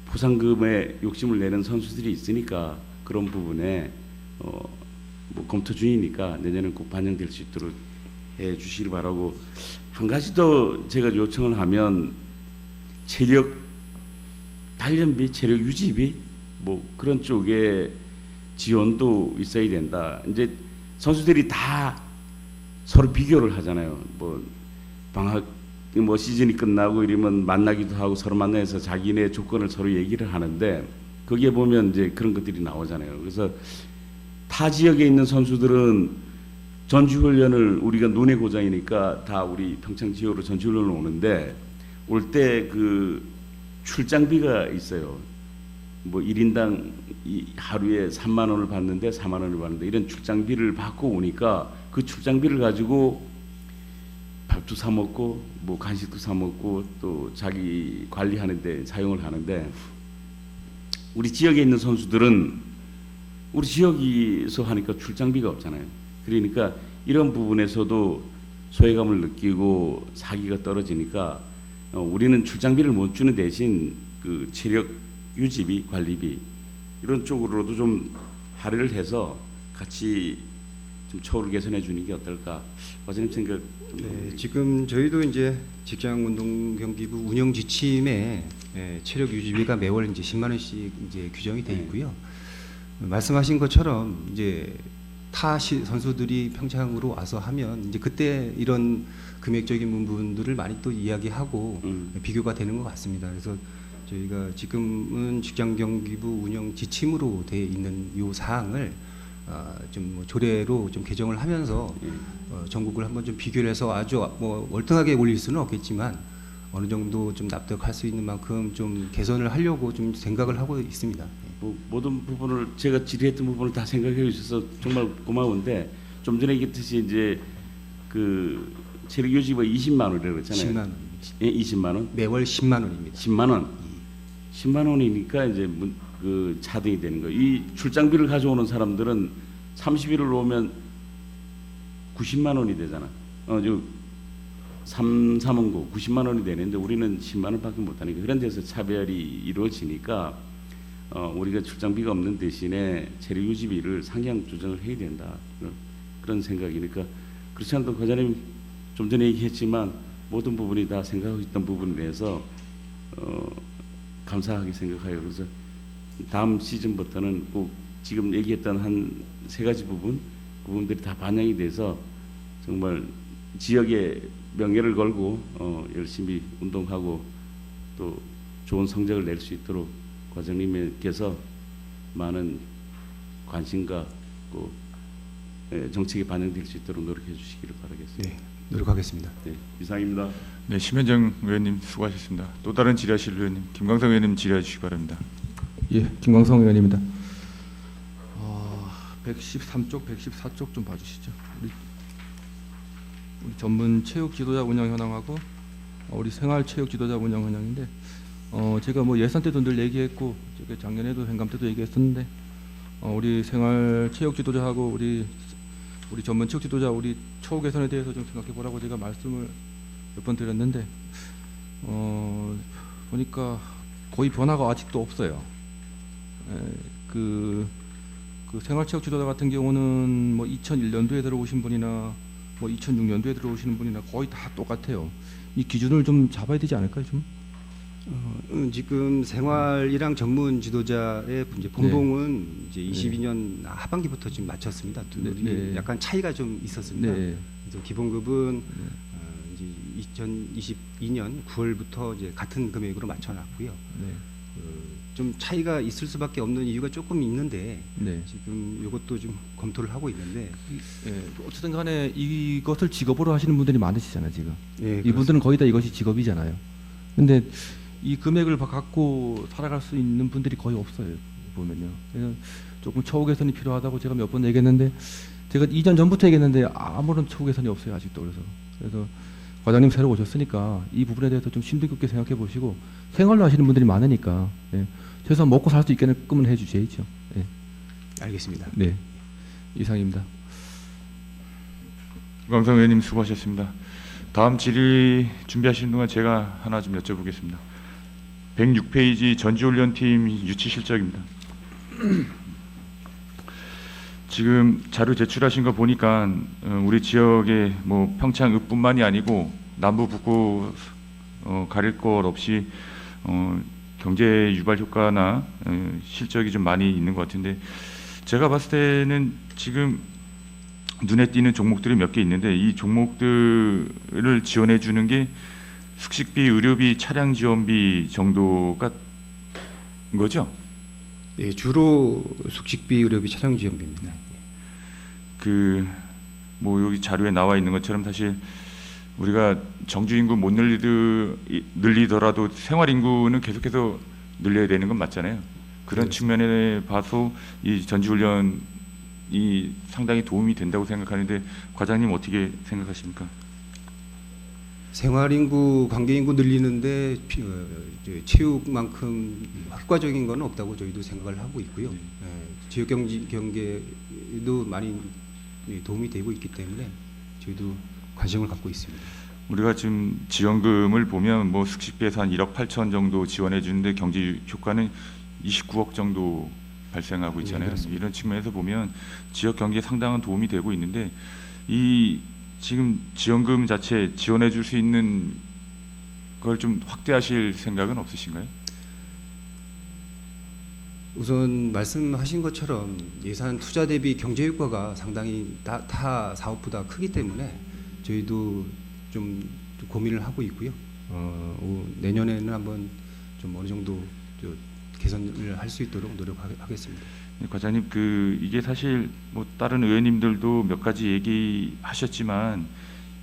포상금에 욕심을 내는 선수들이 있으니까 그런 부분에 뭐 검토 중이니까 내년엔 꼭 반영될 수 있도록 해 주시길 바라고, 한 가지 더 제가 요청을 하면 체력 단련비, 체력 유지비 뭐 그런 쪽에 지원도 있어야 된다. 이제 선수들이 다 서로 비교를 하잖아요. 뭐 방학 뭐 시즌이 끝나고 이러면 만나기도 하고 서로 만나서 자기네 조건을 서로 얘기를 하는데 거기에 보면 이제 그런 것들이 나오잖아요. 그래서 타 지역에 있는 선수들은 전지훈련을 우리가 눈의 고장이니까 다 우리 평창 지역으로 전지훈련을 오는데 올 때 그 출장비가 있어요. 뭐 1인당 하루에 3만 원을 받는데 4만 원을 받는데 이런 출장비를 받고 오니까 그 출장비를 가지고 밥도 사 먹고 뭐 간식도 사 먹고 또 자기 관리하는데 사용을 하는데 우리 지역에 있는 선수들은 우리 지역에서 하니까 출장비가 없잖아요. 그러니까 이런 부분에서도 소외감을 느끼고 사기가 떨어지니까 우리는 출장비를 못 주는 대신 그 체력 유지비, 관리비 이런 쪽으로도 좀 할애를 해서 같이 좀 처우를 개선해 주는 게 어떨까? 과장님 생각. 네, 지금 저희도 이제 직장운동경기부 운영 지침에 체력 유지비가 매월 이제 10만 원씩 이제 규정이 돼 있고요. 말씀하신 것처럼 이제 타 선수들이 평창으로 와서 하면 이제 그때 이런 금액적인 부분들을 많이 또 이야기하고 비교가 되는 것 같습니다. 그래서 저희가 지금은 직장경기부 운영 지침으로 돼 있는 요 사항을 좀 조례로 좀 개정을 하면서 전국을 한번 좀 비교를 해서 아주 뭐 월등하게 올릴 수는 없겠지만 어느 정도 좀 납득할 수 있는 만큼 좀 개선을 하려고 좀 생각을 하고 있습니다. 뭐 모든 부분을 제가 질의했던 부분을 다 생각해 주셔서 정말 고마운데 좀 전에 얘기했듯이 이제 그 체력 유지비 20만 원이라고 했잖아요. 10만 원. 예, 20만 원. 매월 10만 원입니다. 10만 원. 10만 원이니까 이제 그 차등이 되는 거예요. 이 출장비를 가져오는 사람들은 30일을 오면 90만 원이 되잖아. 저 3원고 90만 원이 되는데 우리는 10만 원밖에 못 하니까 그런 데서 차별이 이루어지니까 우리가 출장비가 없는 대신에 체류 유지비를 상향 조정을 해야 된다. 그런 생각이니까 그렇지 않아도 과장님 좀 전에 얘기했지만 모든 부분이 다 생각하고 있던 부분에 대해서 감사하게 생각해요. 그래서 다음 시즌부터는 꼭 지금 얘기했던 한 3가지 부분들이 다 반영이 돼서 정말 지역의 명예를 걸고 열심히 운동하고 또 좋은 성적을 낼 수 있도록 과장님께서 많은 관심과 또 정책에 반영될 수 있도록 노력해 주시기를 바라겠습니다. 네, 노력하겠습니다. 네, 이상입니다. 네, 심현정 의원님 수고하셨습니다. 또 다른 질의하실 의원님, 김광석 의원님 질의해 주시기 바랍니다. 예, 김광성 의원입니다. 113쪽, 114쪽 좀 봐주시죠. 우리 전문 체육 지도자 운영 현황하고 우리 생활 체육 지도자 운영 현황인데, 제가 뭐 예산 때도 늘 얘기했고, 제가 작년에도 행감 때도 얘기했었는데, 우리 생활 체육 지도자하고 우리 전문 체육 지도자 우리 처우 개선에 대해서 좀 생각해 보라고 제가 말씀을 몇 번 드렸는데, 보니까 거의 변화가 아직도 없어요. 그 생활체육 지도자 같은 경우는 뭐 2001년도에 들어오신 분이나 뭐 2006년도에 들어오시는 분이나 거의 다 똑같아요. 이 기준을 좀 잡아야 되지 않을까요, 좀? 지금 생활이랑 전문 지도자의 이제 본봉은 이제 22년 하반기부터 지금 마쳤습니다. 둘이 네. 약간 차이가 좀 있었습니다. 네. 그래서 기본급은 이제 2022년 9월부터 이제 같은 금액으로 맞춰놨고요. 네. 좀 차이가 있을 수밖에 없는 이유가 조금 있는데 네. 지금 이것도 좀 검토를 하고 있는데 예, 어쨌든 간에 이것을 직업으로 하시는 분들이 많으시잖아요, 지금. 예, 이분들은 거의 다 이것이 직업이잖아요. 근데 이 금액을 갖고 살아갈 수 있는 분들이 거의 없어요, 보면요. 그래서 조금 처우 개선이 필요하다고 제가 몇 번 얘기했는데, 제가 이전 전부터 얘기했는데 아무런 처우 개선이 없어요, 아직도. 그래서 과장님 새로 오셨으니까 이 부분에 대해서 좀 심도 깊게 생각해 보시고, 생활로 하시는 분들이 많으니까 최소한 먹고 살 수 있게끔은 해주셔야죠. 예. 알겠습니다. 네, 이상입니다. 김광석 의원님 수고하셨습니다. 다음 질의 준비하시는 동안 제가 하나 좀 여쭤보겠습니다. 106페이지 전지훈련팀 유치 실적입니다. 지금 자료 제출하신 거 보니까 우리 지역의 뭐 평창읍뿐만이 아니고 남부 북부 가릴 것 없이 경제 유발 효과나 실적이 좀 많이 있는 것 같은데, 제가 봤을 때는 지금 눈에 띄는 종목들이 몇 개 있는데 이 종목들을 지원해 주는 게 숙식비, 의료비, 차량 지원비 정도가 거죠? 예, 주로 숙식비, 의료비, 차량 지원비입니다. 뭐 여기 자료에 나와 있는 것처럼 사실 우리가 정주 인구 못 늘리더라도 생활 인구는 계속해서 늘려야 되는 건 맞잖아요. 그런 측면에 봐서 이 전지훈련이 상당히 도움이 된다고 생각하는데 과장님 어떻게 생각하십니까? 생활 인구, 관계 인구 늘리는데 체육만큼 효과적인 건 없다고 저희도 생각을 하고 있고요. 지역 경제도 많이 도움이 되고 있기 때문에 저희도 관심을 갖고 있습니다. 우리가 지금 지원금을 보면 뭐 숙식비에서 한 1억 8천 정도 지원해 주는데 경제 효과는 29억 정도 발생하고 있잖아요. 이런 측면에서 보면 지역 경제에 상당한 도움이 되고 있는데 이 지금 지원금 자체 지원해 줄 수 있는 걸 좀 확대하실 생각은 없으신가요? 우선 말씀하신 것처럼 예산 투자 대비 경제 효과가 상당히 타 사업보다 크기 때문에 저희도 좀 고민을 하고 있고요. 내년에는 한번 좀 어느 정도 개선을 할 수 있도록 노력하겠습니다. 네, 과장님, 이게 사실 뭐 다른 의원님들도 몇 가지 얘기하셨지만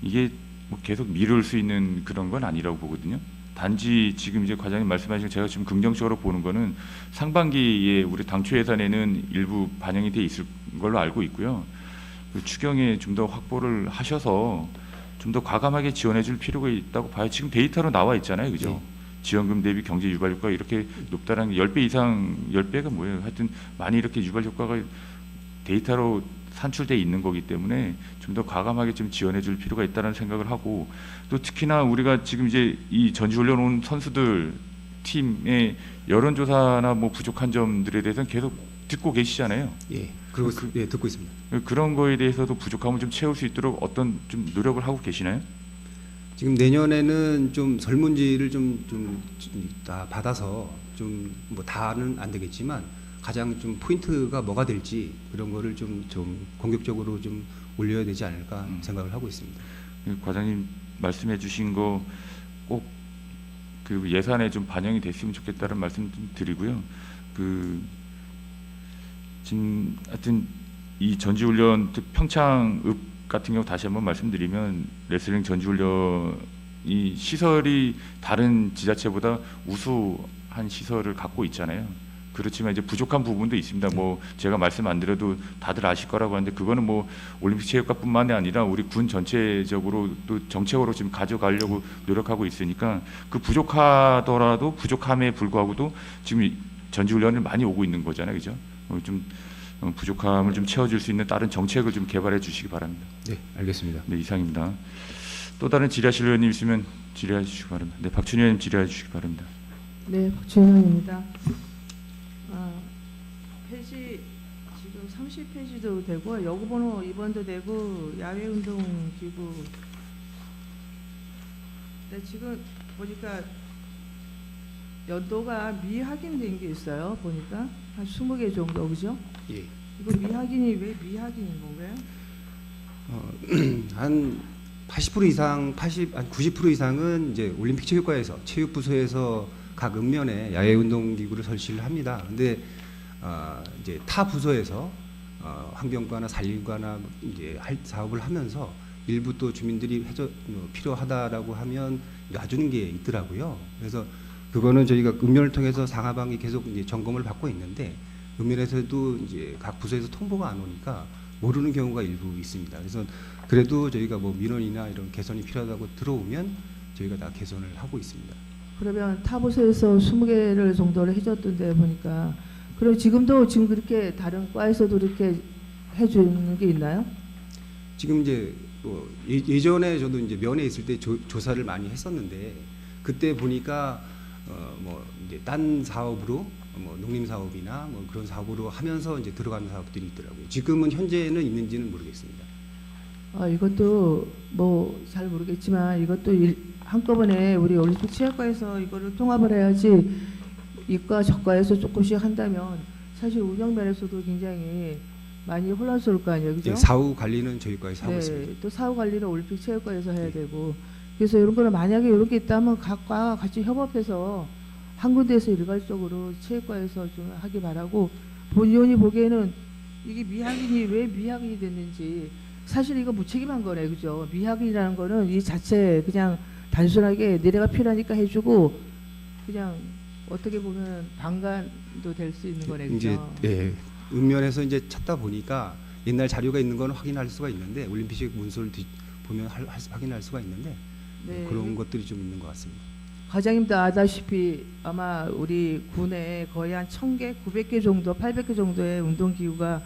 이게 뭐 계속 미룰 수 있는 그런 건 아니라고 보거든요. 단지 지금 이제 과장님 말씀하신 제가 지금 긍정적으로 보는 거는 상반기에 우리 당초 예산에는 일부 반영이 돼 있을 걸로 알고 있고요. 그 추경에 좀 더 확보를 하셔서 좀 더 과감하게 지원해 줄 필요가 있다고 봐요. 지금 데이터로 나와 있잖아요. 그죠? 네. 지원금 대비 경제 유발 효과가 이렇게 높다는 게 10배 이상, 10배가 뭐예요? 하여튼 많이 이렇게 유발 효과가 데이터로 산출돼 있는 거기 때문에 좀 더 과감하게 좀 지원해 줄 필요가 있다는 생각을 하고, 또 특히나 우리가 지금 이제 이 전지훈련 온 선수들 팀의 여론조사나 뭐 부족한 점들에 대해서는 계속 듣고 계시잖아요. 예, 그리고 예, 듣고 있습니다. 그런 거에 대해서도 부족함을 좀 채울 수 있도록 어떤 좀 노력을 하고 계시나요? 지금 내년에는 좀 설문지를 좀 다 받아서 좀 뭐 다는 안 되겠지만 가장 좀 포인트가 뭐가 될지 그런 거를 좀 공격적으로 좀 올려야 되지 않을까 생각을 하고 있습니다. 과장님 말씀해 주신 거 꼭 그 예산에 좀 반영이 됐으면 좋겠다는 말씀 좀 드리고요. 그 지금 하여튼 이 전지훈련 평창읍 같은 경우 다시 한번 말씀드리면 레슬링 전지훈련이 시설이 다른 지자체보다 우수한 시설을 갖고 있잖아요. 그렇지만 이제 부족한 부분도 있습니다. 뭐 제가 말씀 안 드려도 다들 아실 거라고 하는데 그거는 뭐 올림픽 체육관뿐만이 아니라 우리 군 전체적으로 또 정책으로 지금 가져가려고 노력하고 있으니까 그 부족하더라도 부족함에 불구하고도 지금 전지훈련을 많이 오고 있는 거잖아요, 그죠? 좀 부족함을 좀 채워줄 수 있는 다른 정책을 좀 개발해 주시기 바랍니다. 네, 알겠습니다. 네, 이상입니다. 또 다른 질의하실 의원님 있으면 질의해 주시기 바랍니다. 네, 박준희 의원님 질의해 주시기 바랍니다. 네, 박준현입니다. 페이지 지금 30페이지도 되고 여구번호 2번도 되고 야외운동기구. 네, 지금 보니까 연도가 미확인된 게 있어요. 보니까 한 20개 정도, 그죠? 예. 이거 미확인이 왜 미확인인 건가요? 한 80% 이상, 한 90% 이상은 이제 올림픽 체육관에서 체육부서에서 각 읍면에 야외 운동 기구를 설치를 합니다. 근데 이제 타 부서에서 환경과나 산림과나 이제 사업을 하면서 일부 또 주민들이 필요하다라고 하면 놔주는 게 있더라고요. 그래서 그거는 저희가 읍면을 통해서 상하방이 계속 이제 점검을 받고 있는데 읍면에서도 이제 각 부서에서 통보가 안 오니까 모르는 경우가 일부 있습니다. 그래서 그래도 저희가 뭐 민원이나 이런 개선이 필요하다고 들어오면 저희가 다 개선을 하고 있습니다. 그러면 타부서에서 20개를 정도를 해줬던데 보니까 그럼 지금도 지금 그렇게 다른 과에서도 이렇게 해주는 게 있나요? 지금 이제 뭐 예전에 저도 이제 면에 있을 때 조사를 많이 했었는데 그때 보니까 뭐 이제 딴 사업으로 뭐 농림 사업이나 뭐 그런 사업으로 하면서 이제 들어가는 사업들이 있더라고요. 지금은 현재는 있는지는 모르겠습니다. 이것도 뭐 잘 모르겠지만 이것도 한꺼번에 우리 올림픽 체육과에서 이거를 통합을 해야지 이과 저과에서 조금씩 한다면 사실 운영 면에서도 굉장히 많이 혼란스러울 거 아니에요, 그죠? 예, 사후 관리는 저희 과에서 하고 네, 있습니다. 또 사후 관리는 올림픽 체육과에서 해야 되고 그래서 이런 거는 만약에 이런 게 있다면 각과 같이 협업해서 한 군데에서 일괄적으로 체육과에서 좀 하기 바라고 본의원이 보기에는 이게 미확인이 왜 미확인이 됐는지 사실 이거 무책임한 거네, 그죠? 미확인이라는 거는 이 자체 그냥 단순하게 내가 필요하니까 해주고 그냥 어떻게 보면 방관도 될 수 있는 거네, 이제 그죠? 예, 읍면에서 이제 찾다 보니까 옛날 자료가 있는 건 확인할 수가 있는데 올림픽 문서를 보면 확인할 수가 있는데 네. 그런 것들이 좀 있는 것 같습니다. 과장님도 아다시피 아마 우리 군에 거의 한 1000개, 900개 정도, 800개 정도의 운동기구가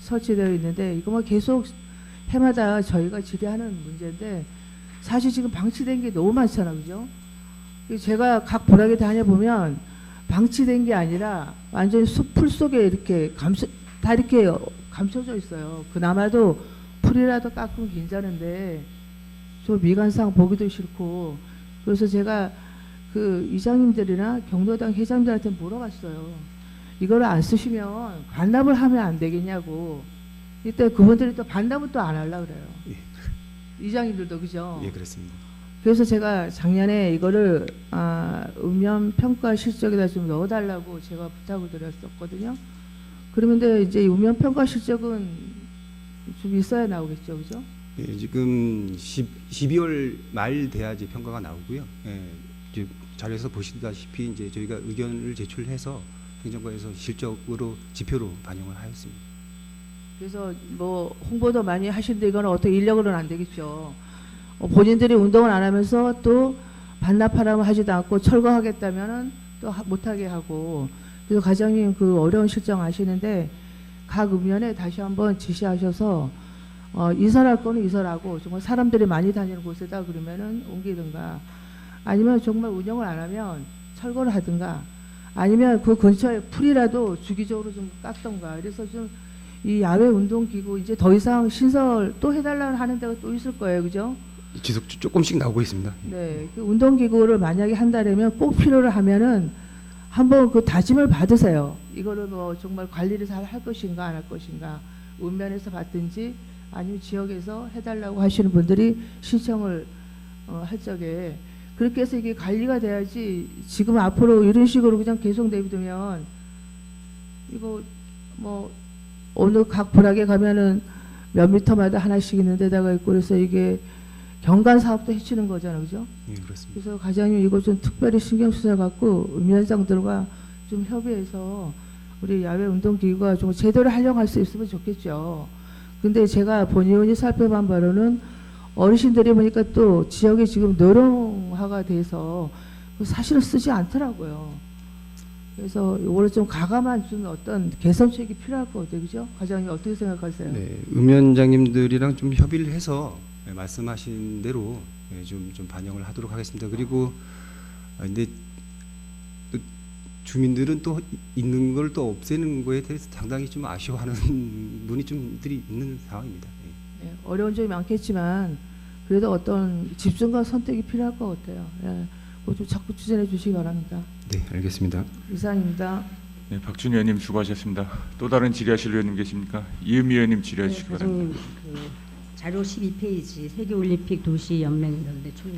설치되어 있는데 이거 뭐 계속 해마다 저희가 질의하는 문제인데 사실 지금 방치된 게 너무 많잖아, 그죠? 제가 각 부락에 다녀보면 방치된 게 아니라 완전히 숲풀 속에 이렇게 다 이렇게 감춰져 있어요. 그나마도 풀이라도 깎으면 괜찮은데 좀 미관상 보기도 싫고 그래서 제가 그 이장님들이나 경로당 회장님들한테 물어봤어요. 이걸 안 쓰시면 반납을 하면 안 되겠냐고. 이때 그분들이 또 반납은 또 안 하려고 그래요. 예. 이장님들도 그죠? 예, 그렇습니다. 그래서 제가 작년에 이거를 읍면 평가 실적에다 좀 넣어달라고 제가 부탁을 드렸었거든요. 그러면 이제 읍면 평가 실적은 좀 있어야 나오겠죠, 그죠? 예, 지금 12월 말 돼야지 평가가 나오고요. 예, 이제 자료에서 보시다시피 이제 저희가 의견을 제출해서 행정부에서 실적으로 지표로 반영을 하였습니다. 그래서 뭐 홍보도 많이 하시는데 이거는 어떻게 인력으로는 안 되겠죠. 본인들이 운동을 안 하면서 또 반납하라고 하지도 않고 철거하겠다면은 또 못하게 하고. 그래서 과장님 그 어려운 실정 아시는데 각 읍면에 다시 한번 지시하셔서 이설할 거는 이설하고 정말 사람들이 많이 다니는 곳에다 그러면은 옮기든가 아니면 정말 운영을 안 하면 철거를 하든가 아니면 그 근처에 풀이라도 주기적으로 좀 깎던가. 그래서 좀 이 야외 운동기구 이제 더 이상 신설 또 해달라고 하는 데가 또 있을 거예요, 그죠? 지속 조금씩 나오고 있습니다. 네, 그 운동기구를 만약에 한다면 꼭 필요를 하면은 한번 그 다짐을 받으세요. 이거를 뭐 정말 관리를 잘 할 것인가 안 할 것인가, 읍면에서 받든지 아니면 지역에서 해달라고 하시는 분들이 신청을 할 적에 그렇게 해서 이게 관리가 돼야지. 지금 앞으로 이런 식으로 그냥 계속 내비두면 이거 뭐 어느 각 부락에 가면은 몇 미터마다 하나씩 있는 데다가 있고 그래서 이게 경관 사업도 해치는 거잖아요, 그죠? 예, 그렇습니다. 그래서 과장님 이거 좀 특별히 신경 쓰셔 갖고 위원장들과 좀 협의해서 우리 야외 운동기구가 좀 제대로 활용할 수 있으면 좋겠죠. 근데 제가 본의원이 살펴본 바로는 어르신들이 보니까 또 지역이 지금 노령화가 돼서 사실은 쓰지 않더라고요. 그래서 이거를 좀 가감한 좀 어떤 개선책이 필요할 것 같아요, 그죠? 과장님 어떻게 생각하세요? 네, 읍면장님들이랑 좀 협의를 해서 말씀하신 대로 좀 반영을 하도록 하겠습니다. 그리고 근데 또 주민들은 또 있는 걸 또 없애는 거에 대해서 상당히 좀 아쉬워하는 분이 좀들이 있는 상황입니다. 네, 어려운 점이 많겠지만 그래도 어떤 집중과 선택이 필요할 것 같아요. 예, 그거 좀 자꾸 추진해 주시기 바랍니다. 네, 알겠습니다. 이상입니다. 네, 박준 의원님 수고하셨습니다. 또 다른 질의하실 의원님 계십니까? 이은미 의원님 질의해 주시기 바랍니다. 과장님 그 자료 12페이지 세계올림픽 도시연맹연대 총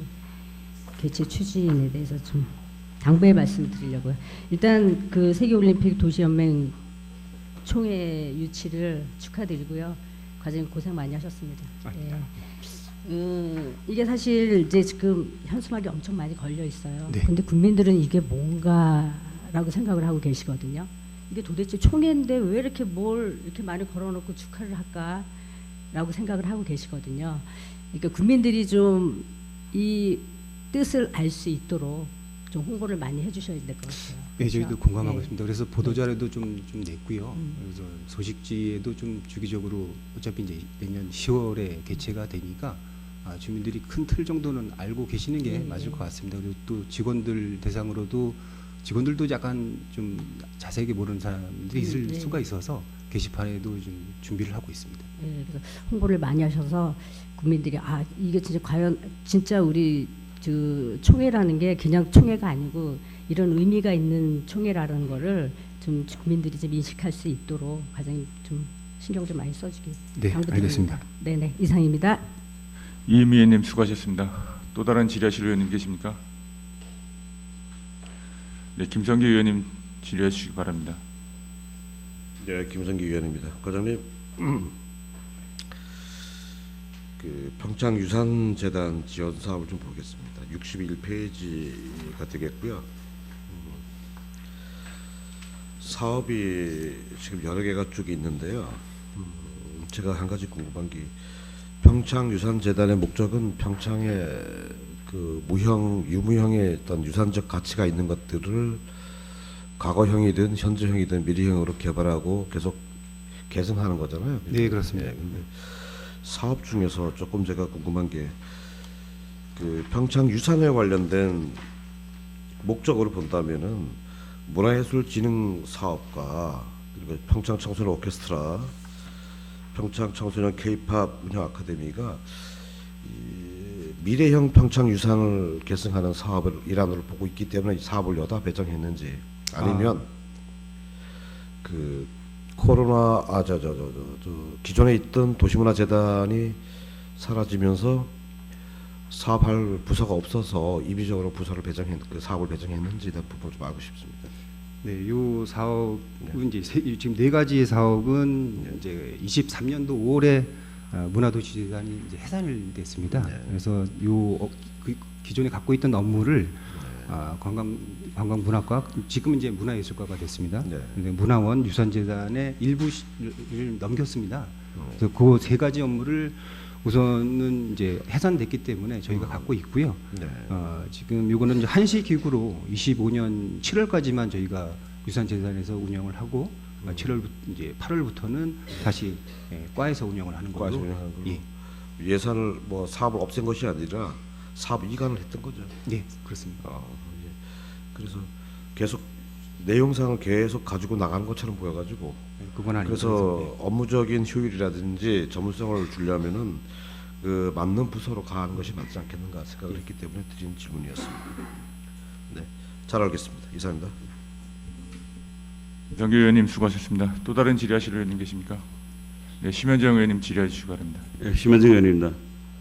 개최 추진에 대해서 좀 당부의 말씀드리려고요. 일단 그 세계올림픽 도시연맹 총회 유치를 축하드리고요. 과장님 고생 많이 하셨습니다. 이게 사실 이제 지금 현수막이 엄청 많이 걸려 있어요. 네. 근데 국민들은 이게 뭔가라고 생각을 하고 계시거든요. 이게 도대체 총회인데 왜 이렇게 뭘 이렇게 많이 걸어놓고 축하를 할까라고 생각을 하고 계시거든요. 그러니까 국민들이 좀 이 뜻을 알 수 있도록 좀 홍보를 많이 해주셔야 될 것 같아요. 네, 저희도 그렇죠? 공감하고 네. 있습니다. 그래서 보도자료도 좀 냈고요. 음. 그래서 소식지에도 좀 주기적으로 어차피 이제 내년 10월에 개최가 되니까 주민들이 큰 틀 정도는 알고 계시는 게 네, 맞을 네. 것 같습니다. 그리고 또 직원들 대상으로도 직원들도 약간 좀 자세하게 모르는 사람들이 있을 네. 수가 있어서 게시판에도 좀 준비를 하고 있습니다. 네, 그래서 홍보를 많이 하셔서 국민들이 이게 진짜 과연 진짜 우리 그 총회라는 게 그냥 총회가 아니고 이런 의미가 있는 총회라는 거를 좀 국민들이 좀 인식할 수 있도록 과장님 좀 신경 좀 많이 써주기 네, 당부드립니다. 알겠습니다. 네네 이상입니다. 이은미 의원님 수고하셨습니다. 또 다른 질의하실 의원님 계십니까? 네, 김성기 의원님 질의해 주시기 바랍니다. 네, 김성기 의원입니다. 과장님, 그 평창유산재단 지원 사업을 좀 보겠습니다. 61페이지가 되겠고요. 사업이 지금 여러 개가 쭉 있는데요. 제가 한 가지 궁금한 게 평창유산재단의 목적은 평창의 그 유무형의 어떤 유산적 가치가 있는 것들을 과거형이든 현재형이든 미래형으로 개발하고 계속 개선하는 거잖아요. 네, 그렇습니다. 예, 근데 사업 중에서 조금 제가 궁금한 게 그 평창유산에 관련된 목적으로 본다면은 문화예술진흥 사업과 그리고 평창청소년 오케스트라, 평창청소년 K-팝 운영 아카데미가 이 미래형 평창유산을 계승하는 사업을 일환으로 보고 있기 때문에 이 사업을 여다 배정했는지 아니면 그 코로나 기존에 있던 도시문화재단이 사라지면서 사업할 부서가 없어서 임의적으로 부서를 사업을 배정했는지에 대한 부분을 좀 알고 싶습니다. 네, 요 사업은 이제 지금 네 가지의 사업은 이제 23년도 5월에 문화도시재단이 이제 해산이 됐습니다. 네. 그래서 그 기존에 갖고 있던 업무를 관광문화과 지금 이제 문화예술과가 됐습니다. 네. 근데 문화원 유산재단의 일부를 넘겼습니다. 그래서 그 세 가지 업무를 우선은 이제 해산됐기 때문에 저희가 갖고 있고요. 네. 지금 이거는 이제 한시 기구로 25년 7월까지만 저희가 유산재단에서 운영을 하고 7월 이제 8월부터는 다시 과에서 운영을 하는 걸로. 과에서 운영하는 걸로. 예, 예산을 뭐 사업을 없앤 것이 아니라 사업 이관을 했던 거죠. 네, 그렇습니다. 예. 그래서 계속 내용상을 계속 가지고 나가는 것처럼 보여가지고 그건 아니고. 그래서 업무적인 효율이라든지 전문성을 주려면은 그 맞는 부서로 가는 것이 맞지 않겠는가 생각을 했기 때문에 드린 질문이었습니다. 네, 잘 알겠습니다. 이상입니다. 정규 의원님 수고하셨습니다. 또 다른 질의하실 의원님 계십니까? 네, 심현정 의원님 질의해 주시기 바랍니다. 예, 심현정 의원입니다.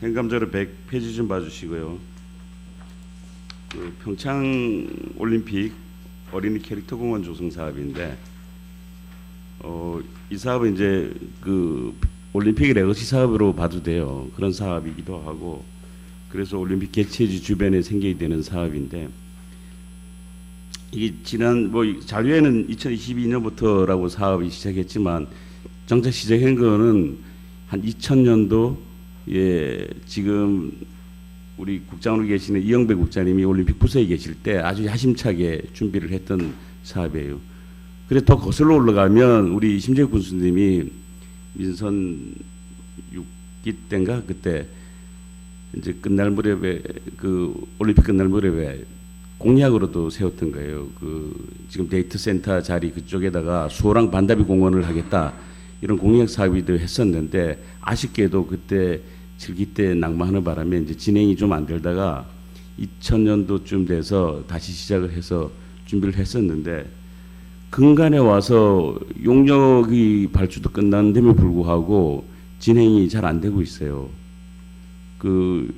행감자료 100페이지 좀 봐주시고요. 그 평창 올림픽 어린이 캐릭터 공원 조성 사업인데 이 사업은 이제 그 올림픽 레거시 사업으로 봐도 돼요. 그런 사업이기도 하고 그래서 올림픽 개최지 주변에 생겨야 되는 사업인데 이게 지난 뭐 자료에는 2022년부터라고 사업이 시작했지만 정작 시작한 거는 한 2000년도 예 지금 우리 국장으로 계시는 이영배 국장님이 올림픽 부서에 계실 때 아주 야심차게 준비를 했던 사업이에요. 그래 더 거슬러 올라가면 우리 심재국 군수님이 민선 6기 때인가 그때 이제 끝날 무렵에 그 올림픽 끝날 무렵에 공약으로도 세웠던 거예요. 그 지금 데이터 센터 자리 그쪽에다가 수호랑 반다비 공원을 하겠다 이런 공약 사업이도 했었는데 아쉽게도 그때 즐기 때 낙마하는 바람에 이제 진행이 좀 안 되다가 2000년도쯤 돼서 다시 시작을 해서 준비를 했었는데 근간에 와서 용역이 발주도 끝났는데도 불구하고 진행이 잘 안 되고 있어요. 그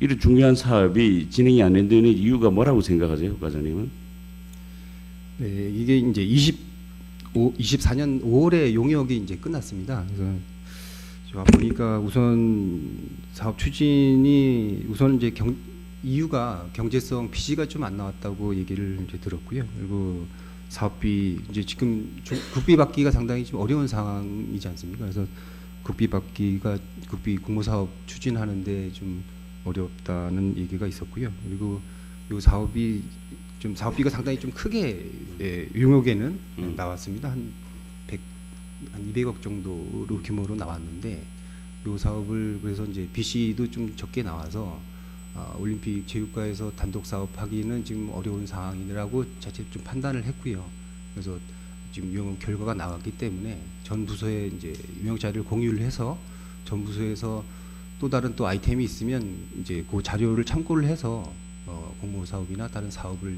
이런 중요한 사업이 진행이 안 되는 이유가 뭐라고 생각하세요, 과장님은? 네, 이게 이제 24년 5월에 용역이 이제 끝났습니다. 그래서 제가 보니까 우선 사업 추진이 우선 이제 이유가 경제성 비시가 좀 안 나왔다고 얘기를 이제 들었고요. 그리고 사업비 이제 지금 국비 받기가 상당히 좀 어려운 상황이지 않습니까? 그래서 국비 공모사업 추진하는데 좀 어렵다는 얘기가 있었고요. 그리고 이 사업이 좀 사업비가 상당히 좀 크게 용역에는 나왔습니다. 한 200억 정도로 규모로 나왔는데 이 사업을 그래서 이제 BC도 좀 적게 나와서 올림픽 체육과에서 단독 사업하기는 지금 어려운 상황이라고 자체 좀 판단을 했고요. 그래서 지금 용역 결과가 나왔기 때문에 전 부서에 이제 용역 자료를 공유를 해서 전 부서에서 또 다른 또 아이템이 있으면 이제 그 자료를 참고를 해서 공모 사업이나 다른 사업을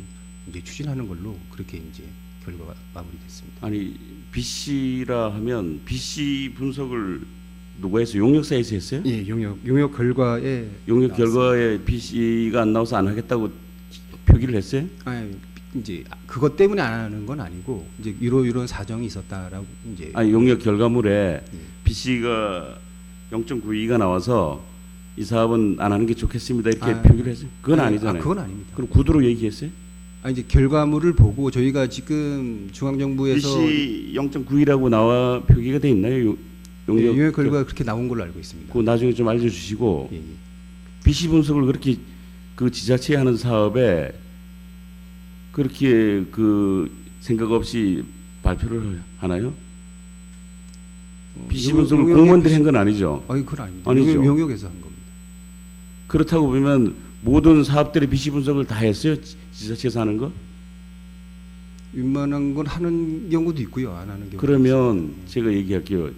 이제 추진하는 걸로 그렇게 이제 결과가 마무리됐습니다. 아니 BC라 하면 BC 분석을 누가 해서 용역사에서 했어요? 예, 용역 결과에 용역 결과에 BC가 안 나와서 안 하겠다고 표기를 했어요? 아니 이제 그것 때문에 안 하는 건 아니고 이제 이런 사정이 있었다라고 이제 아니 용역 결과물에 예. BC가 0.92가 나와서 이 사업은 안 하는 게 좋겠습니다 이렇게 아, 표기를 했어요? 그건 아니잖아요. 그건 아닙니다. 그럼 구두로 얘기했어요? 이제 결과물을 보고 저희가 지금 중앙정부에서 BC 0.9이라고 나와 표기가 돼 있나요? 용역 결과가 그렇게 나온 걸로 알고 있습니다. 그거 나중에 좀 알려주시고 예, 예. BC 분석을 그렇게 그 지자체 하는 사업에 그렇게 그 생각 없이 발표를 하나요? BC 분석을 공무원들이 한 건 아니죠. 아니 그건 아닙니다. 아니죠. 용역에서 한 겁니다. 그렇다고 보면 모든 사업들의 BC 분석을 다 했어요? 지자체에서 하는 거? 웬만한 건 하는 경우도 있고요, 안 하는 경우도 그러면 제가 얘기할게요.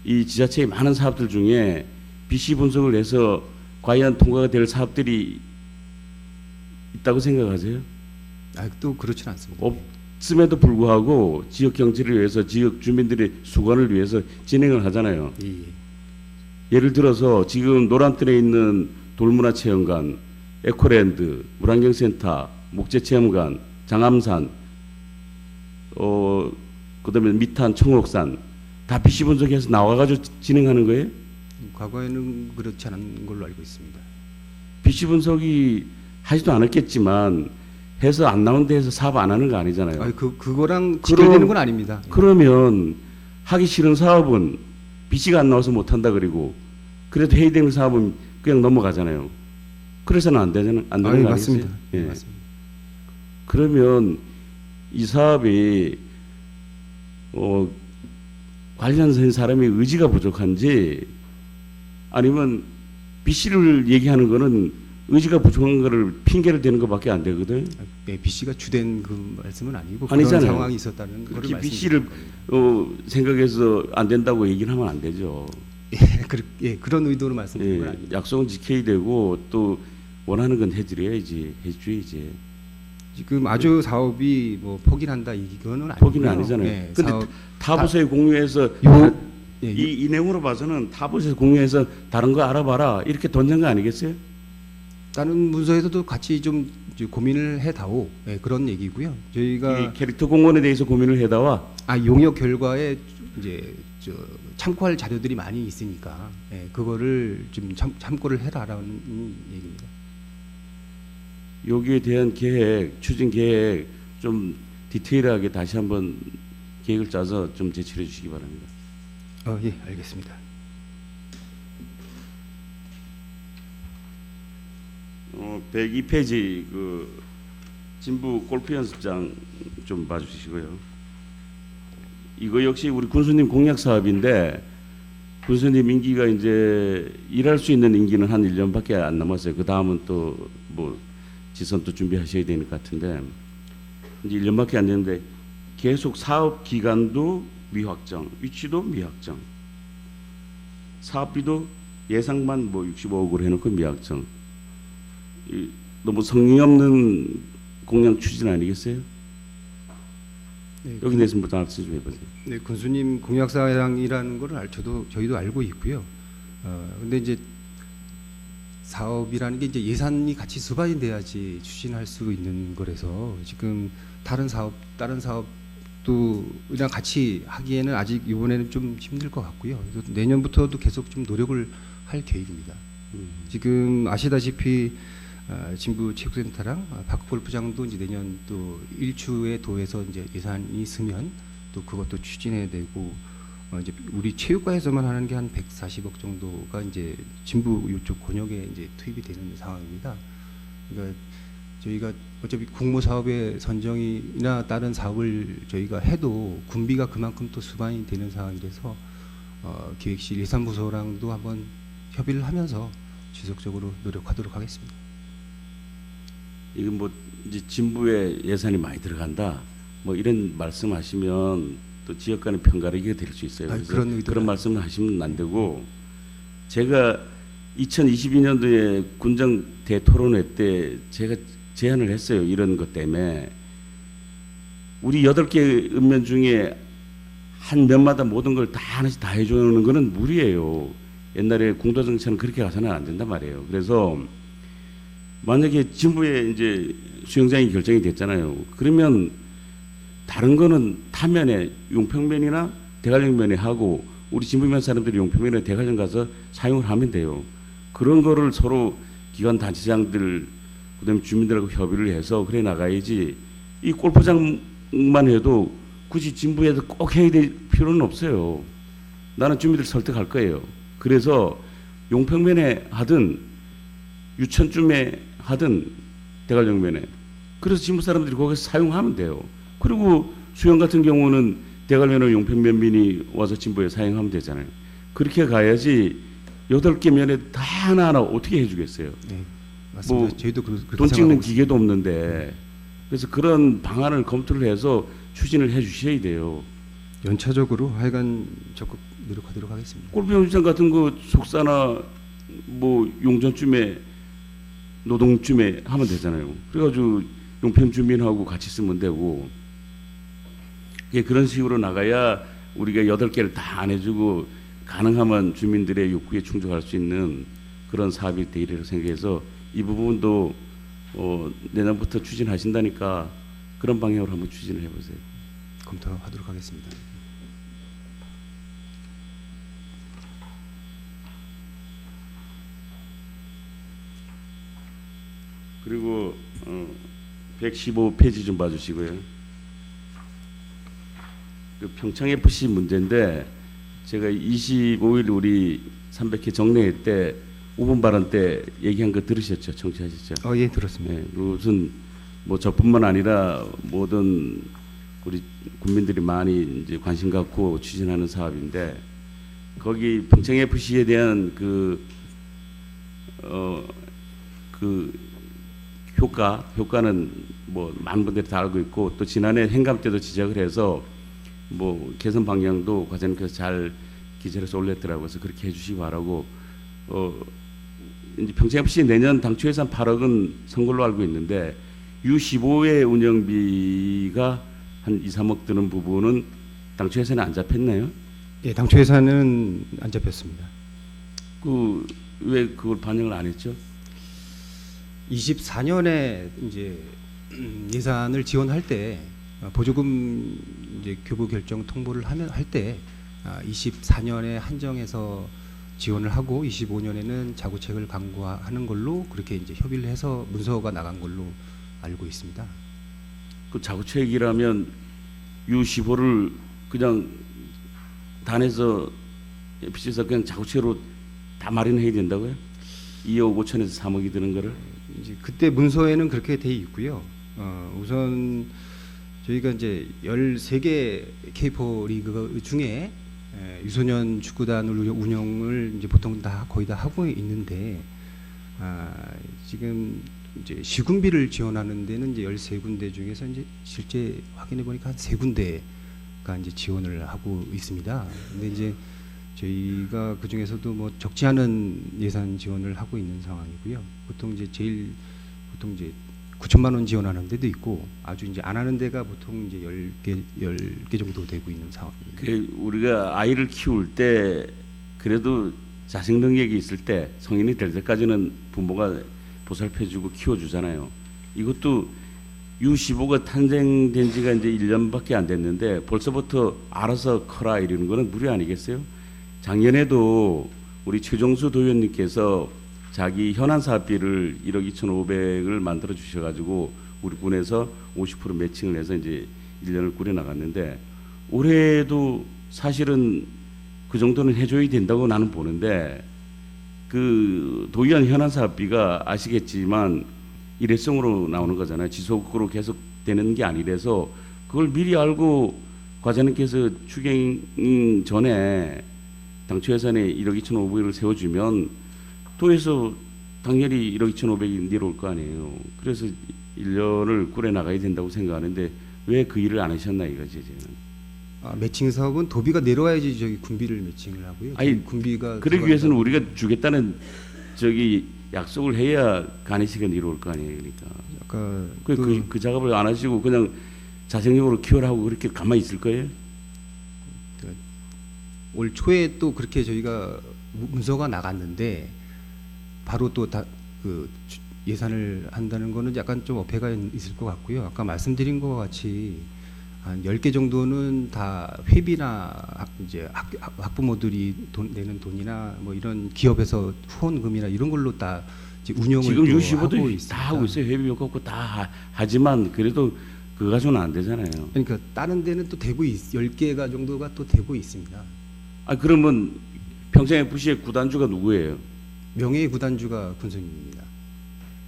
이 지자체의 많은 사업들 중에 BC 분석을 해서 과연 통과가 될 사업들이 있다고 생각하세요? 또 그렇지는 않습니다. 없음에도 불구하고 지역 경제를 위해서 지역 주민들의 수건을 위해서 진행을 하잖아요. 예, 예. 예를 들어서 지금 노란뜰에 있는 돌문화체험관, 에코랜드, 물환경센터, 목재체험관, 장암산, 그다음에 미탄, 청옥산 다 BC 분석해서 나와가지고 진행하는 거예요? 과거에는 그렇지 않은 걸로 알고 있습니다. BC 분석이 하지도 않았겠지만 해서 안 나온 데에서 사업 안 하는 거 아니잖아요. 아니, 그거랑 직결되는 건 아닙니다. 예. 그러면 하기 싫은 사업은 BC가 안 나와서 못 한다 그리고 그래도 해당되는 사업은 그냥 넘어가잖아요. 그래서는 안 되는 거 아니, 아니겠어요? 맞습니다. 예. 맞습니다. 그러면 이 사업이 관련된 사람의 의지가 부족한지 아니면 BC를 얘기하는 거는 의지가 부족한 거를 핑계를 대는 것밖에 안 되거든. 네, B 씨가 주된 그 말씀은 아니고 아니잖아요. 그런 상황이 있었다는 거를 그렇게 말씀드리는 BC를 겁니다. 생각해서 안 된다고 얘기를 하면 안 되죠. 예, 그런 의도로 말씀드린 건 예, 아닙니다. 약속은 지켜야 되고 또 원하는 건 해드려야지, 해줘야지. 지금 아주 사업이 뭐 포기한다 이거는 아니고요. 포기는 아니잖아요. 예, 근데 사업 타부서에 공유해서 요 예, 이 내용으로 봐서는 타부서에 공유해서 다른 거 알아봐라 이렇게 던진 거 아니겠어요? 다른 문서에서도 같이 좀 이제 고민을 해다오 예, 그런 얘기고요. 저희가 이 캐릭터 공원에 대해서 고민을 해다와 용역 결과에 이제 참고할 자료들이 많이 있으니까 예, 그거를 좀 참고를 해라라는 얘기입니다. 여기에 대한 계획, 추진 계획 좀 디테일하게 다시 한번 계획을 짜서 좀 제출해 주시기 바랍니다. 예, 알겠습니다. 102페이지 그 진부 골프 연습장 좀 봐주시고요. 이거 역시 우리 군수님 공약 사업인데 군수님 임기가 이제 일할 수 있는 임기는 한 1년밖에 안 남았어요. 그 다음은 또 뭐 지선 또 준비하셔야 되는 것 같은데 이제 1년밖에 안 됐는데 계속 사업 기간도 미확정, 위치도 미확정, 사업비도 예상만 뭐 65억으로 해놓고 미확정. 너무 성의 없는 공약 추진 아니겠어요? 네, 여기 대해서 뭐 말씀 좀 해보세요. 네, 군수님 공약 사항이라는 거를 저희도 알고 있고요. 근데 이제 사업이라는 게 이제 예산이 같이 수반이 돼야지 추진할 수 있는 거라서 지금 다른 사업도 이랑 같이 하기에는 아직 이번에는 좀 힘들 것 같고요. 그래서 내년부터도 계속 좀 노력을 할 계획입니다. 지금 아시다시피 진부 체육센터랑 파크 골프장도 이제 내년 또 일추에 도에서 이제 예산이 있으면 또 그것도 추진해야 되고 이제 우리 체육관에서만 하는 게 한 140억 정도가 이제 진부 이쪽 권역에 이제 투입이 되는 상황입니다. 그러니까 저희가 어차피 공모 사업의 선정이나 다른 사업을 저희가 해도 군비가 그만큼 또 수반이 되는 상황이라서 기획실 예산부서랑도 한번 협의를 하면서 지속적으로 노력하도록 하겠습니다. 이건 뭐 이제 진부에 예산이 많이 들어간다. 뭐 이런 말씀하시면 또 지역 간의 편가르기가 될 수 있어요. 그래서 그런 말씀을 하시면 안 되고 제가 2022년도에 군정 대토론회 때 제가 제안을 했어요. 이런 것 때문에 우리 8개 읍면 중에 한 면마다 모든 걸 다 하나씩 다 해주는 거는 무리예요. 옛날에 공도정처럼 그렇게 가서는 안 된단 말이에요. 그래서 만약에 진부에 이제 수영장이 결정이 됐잖아요. 그러면 다른 거는 타면에 용평면이나 대관령면에 하고 우리 진부면 사람들이 용평면에 대관령 가서 사용을 하면 돼요. 그런 거를 서로 기관 단체장들 그다음에 주민들하고 협의를 해서 그래 나가야지 이 골프장만 해도 굳이 진부에서 꼭 해야 될 필요는 없어요. 나는 주민들 설득할 거예요. 그래서 용평면에 하든 유천쯤에 하든 대관령면에 그래서 진부 사람들이 거기서 사용하면 돼요. 그리고 수영 같은 경우는 대관면을 용평면민이 와서 진부에 사용하면 되잖아요. 그렇게 가야지 8개 면에 다 하나하나 어떻게 해주겠어요. 네, 맞습니다. 뭐 저희도 그렇게 돈 찍는 생각하고 기계도 없는데 그래서 그런 방안을 검토를 해서 추진을 해 주셔야 돼요. 연차적으로 하여간 적극 노력하도록 하겠습니다. 골프 연습장 같은 거 속사나 뭐 용전쯤에 노동쯤에 하면 되잖아요. 그래가지고 용평 주민하고 같이 쓰면 되고 그런 식으로 나가야 우리가 8개를 다 안 해주고 가능하면 주민들의 욕구에 충족할 수 있는 그런 사업이 되리라고 생각해서 이 부분도 내년부터 추진하신다니까 그런 방향으로 한번 추진을 해보세요. 검토하도록 하겠습니다. 그리고 115페이지 좀 봐주시고요. 그 평창 FC 문제인데 제가 25일 우리 300회 정례회 때 5분 발언 때 얘기한 거 들으셨죠? 청취하셨죠? 예, 들었습니다. 네, 그것은 뭐 저뿐만 아니라 모든 우리 국민들이 많이 이제 관심 갖고 추진하는 사업인데 거기 평창 FC에 대한 그 효과는 뭐 많은 분들이 다 알고 있고 또 지난해 행감 때도 지적을 해서 뭐 개선 방향도 과장님께서 잘 기재해서 올렸더라고요. 그래서 그렇게 해주시기 바라고 이제 평창 FC 내년 당초 예산 8억은 선걸로 알고 있는데 U15의 운영비가 한 2, 3억 드는 부분은 당초 예산에 안 잡혔나요? 예, 당초 예산은 안 잡혔습니다. 왜 그걸 반영을 안 했죠? 24년에 이제 예산을 지원할 때 보조금 이제 교부 결정 통보를 할 때 24년에 한정해서 지원을 하고 25년에는 자구책을 강구하는 걸로 그렇게 이제 협의를 해서 문서가 나간 걸로 알고 있습니다. 그 자구책이라면 U15를 그냥 단에서 FC에서 그냥 자구책으로 다 마련해야 된다고요? 2억 5천에서 3억이 드는 거를? 이제 그때 문서에는 그렇게 돼 있고요. 우선 저희가 이제 13개 K4 리그 중에 유소년 축구단 운영을 이제 보통 다 거의 다 하고 있는데 지금 이제 시군비를 지원하는 데는 이제 13군데 중에서 이제 실제 확인해 보니까 한 3군데가 이제 지원을 하고 있습니다. 근데 이제 저희가 그 중에서도 뭐 적지 않은 예산 지원을 하고 있는 상황이고요. 보통 이제 9천만 원 지원하는 데도 있고 아주 이제 안 하는 데가 보통 이제 10개 정도 되고 있는 상황입니다. 우리가 아이를 키울 때 그래도 자식 능력이 있을 때 성인이 될 때까지는 부모가 보살펴주고 키워주잖아요. 이것도 U15가 탄생된 지가 이제 1년밖에 안 됐는데 벌써부터 알아서 커라 이러는 거는 무리 아니겠어요? 작년에도 우리 최종수 도의원님께서 자기 현안 사업비를 1억 2,500을 만들어 주셔가지고 우리 군에서 50% 매칭을 해서 이제 1년을 꾸려 나갔는데 올해도 사실은 그 정도는 해줘야 된다고 나는 보는데 그 도의원 현안 사업비가 아시겠지만 일회성으로 나오는 거잖아요. 지속으로 계속 되는 게 아니라서 그걸 미리 알고 과장님께서 추경 전에 당초 예산에 1억 2,500을 세워주면 도에서 당연히 1억 2,500이 내려올 거 아니에요. 그래서 1년을 꾸려 나가야 된다고 생각하는데 왜 그 일을 안 하셨나 이거지 저는. 매칭 사업은 도비가 내려와야지 저기 군비를 매칭을 하고요. 아니 군비가 그러기 위해서는 우리가 주겠다는 저기 약속을 해야 간이식은 이루어올 거 아니에요. 그러니까 그 작업을 안 하시고 그냥 자생력으로 키워라고 그렇게 가만히 있을 거예요? 올 초에 또 그렇게 저희가 문서가 나갔는데 바로 또 그 예산을 한다는 거는 약간 좀 어폐가 있을 것 같고요. 아까 말씀드린 것과 같이 한 10개 정도는 다 회비나 이제 학부모들이 내는 돈이나 뭐 이런 기업에서 후원금이나 이런 걸로 다 이제 운영을 지금 하고 U15도 있습니다. 다 하고 있어요. 회비 없고 다 하지만 그래도 그거 가지고는 안 되잖아요. 그러니까 다른 데는 또 되고 10개가 정도가 또 되고 있습니다. 그러면 평창 FC의 구단주가 누구예요? 명예의 구단주가 군수님입니다.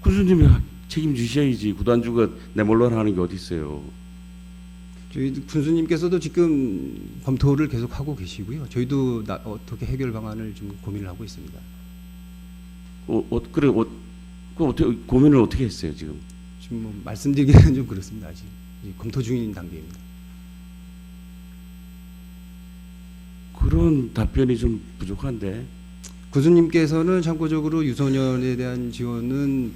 군수님이 책임지셔야지. 구단주가 내몰라 하는 게 어디 있어요? 저희 군수님께서도 지금 검토를 계속 하고 계시고요. 저희도 어떻게 해결 방안을 좀 고민을 하고 있습니다. 그래, 그 어떻게 고민을 어떻게 했어요 지금? 지금 뭐 말씀드리기는 좀 그렇습니다. 아직 검토 중인 단계입니다. 그런 답변이 좀 부족한데. 군수님께서는 참고적으로 유소년에 대한 지원은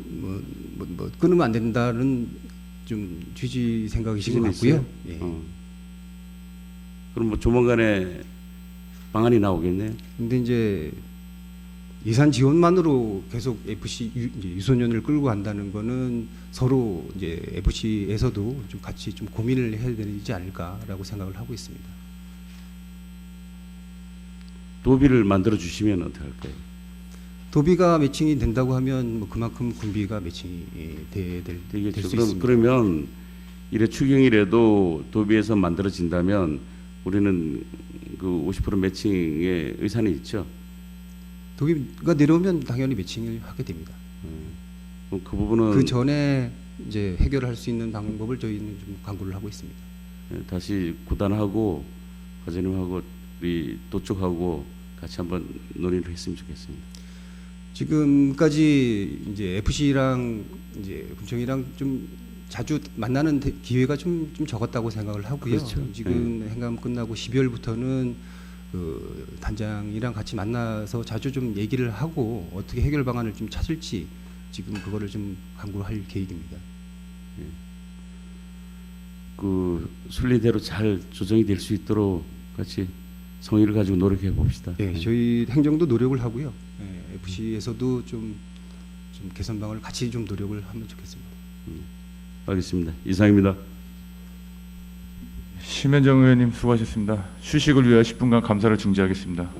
뭐 끊으면 안 된다는 좀 취지 생각이신 것 같고요. 예. 그럼 뭐 조만간에 방안이 나오겠네. 근데 이제 예산 지원만으로 계속 FC 이제 유소년을 끌고 간다는 거는 서로 이제 FC에서도 좀 같이 좀 고민을 해야 되지 않을까라고 생각을 하고 있습니다. 도비를 만들어 주시면 어떻게 할까요? 도비가 매칭이 된다고 하면 뭐 그만큼 군비가 매칭이 되겠죠. 될수 있습니다. 그러면 이래 추경이라도 도비에서 만들어진다면 우리는 그 50% 매칭의 의사는 있죠. 도비가 내려오면 당연히 매칭을 하게 됩니다. 그 부분은 그 전에 이제 해결할 수 있는 방법을 저희는 좀 강구를 하고 있습니다. 다시 구단하고 과장님하고 우리 도쪽하고 같이 한번 논의를 했으면 좋겠습니다. 지금까지 이제 FC랑 이제 군청이랑 좀 자주 만나는 기회가 좀 적었다고 생각을 하고요. 그렇죠. 지금 행감 끝나고 12월부터는 그 단장이랑 같이 만나서 자주 좀 얘기를 하고 어떻게 해결 방안을 좀 찾을지 지금 그거를 좀 강구할 계획입니다. 그 순리대로 잘 조정이 될 수 있도록 같이 성의를 가지고 노력해 봅시다. 네, 저희 행정도 노력을 하고요. FC에서도 좀 개선 방안을 같이 좀 노력을 하면 좋겠습니다. 알겠습니다. 이상입니다. 심현정 의원님 수고하셨습니다. 휴식을 위하여 10분간 감사를 중지하겠습니다.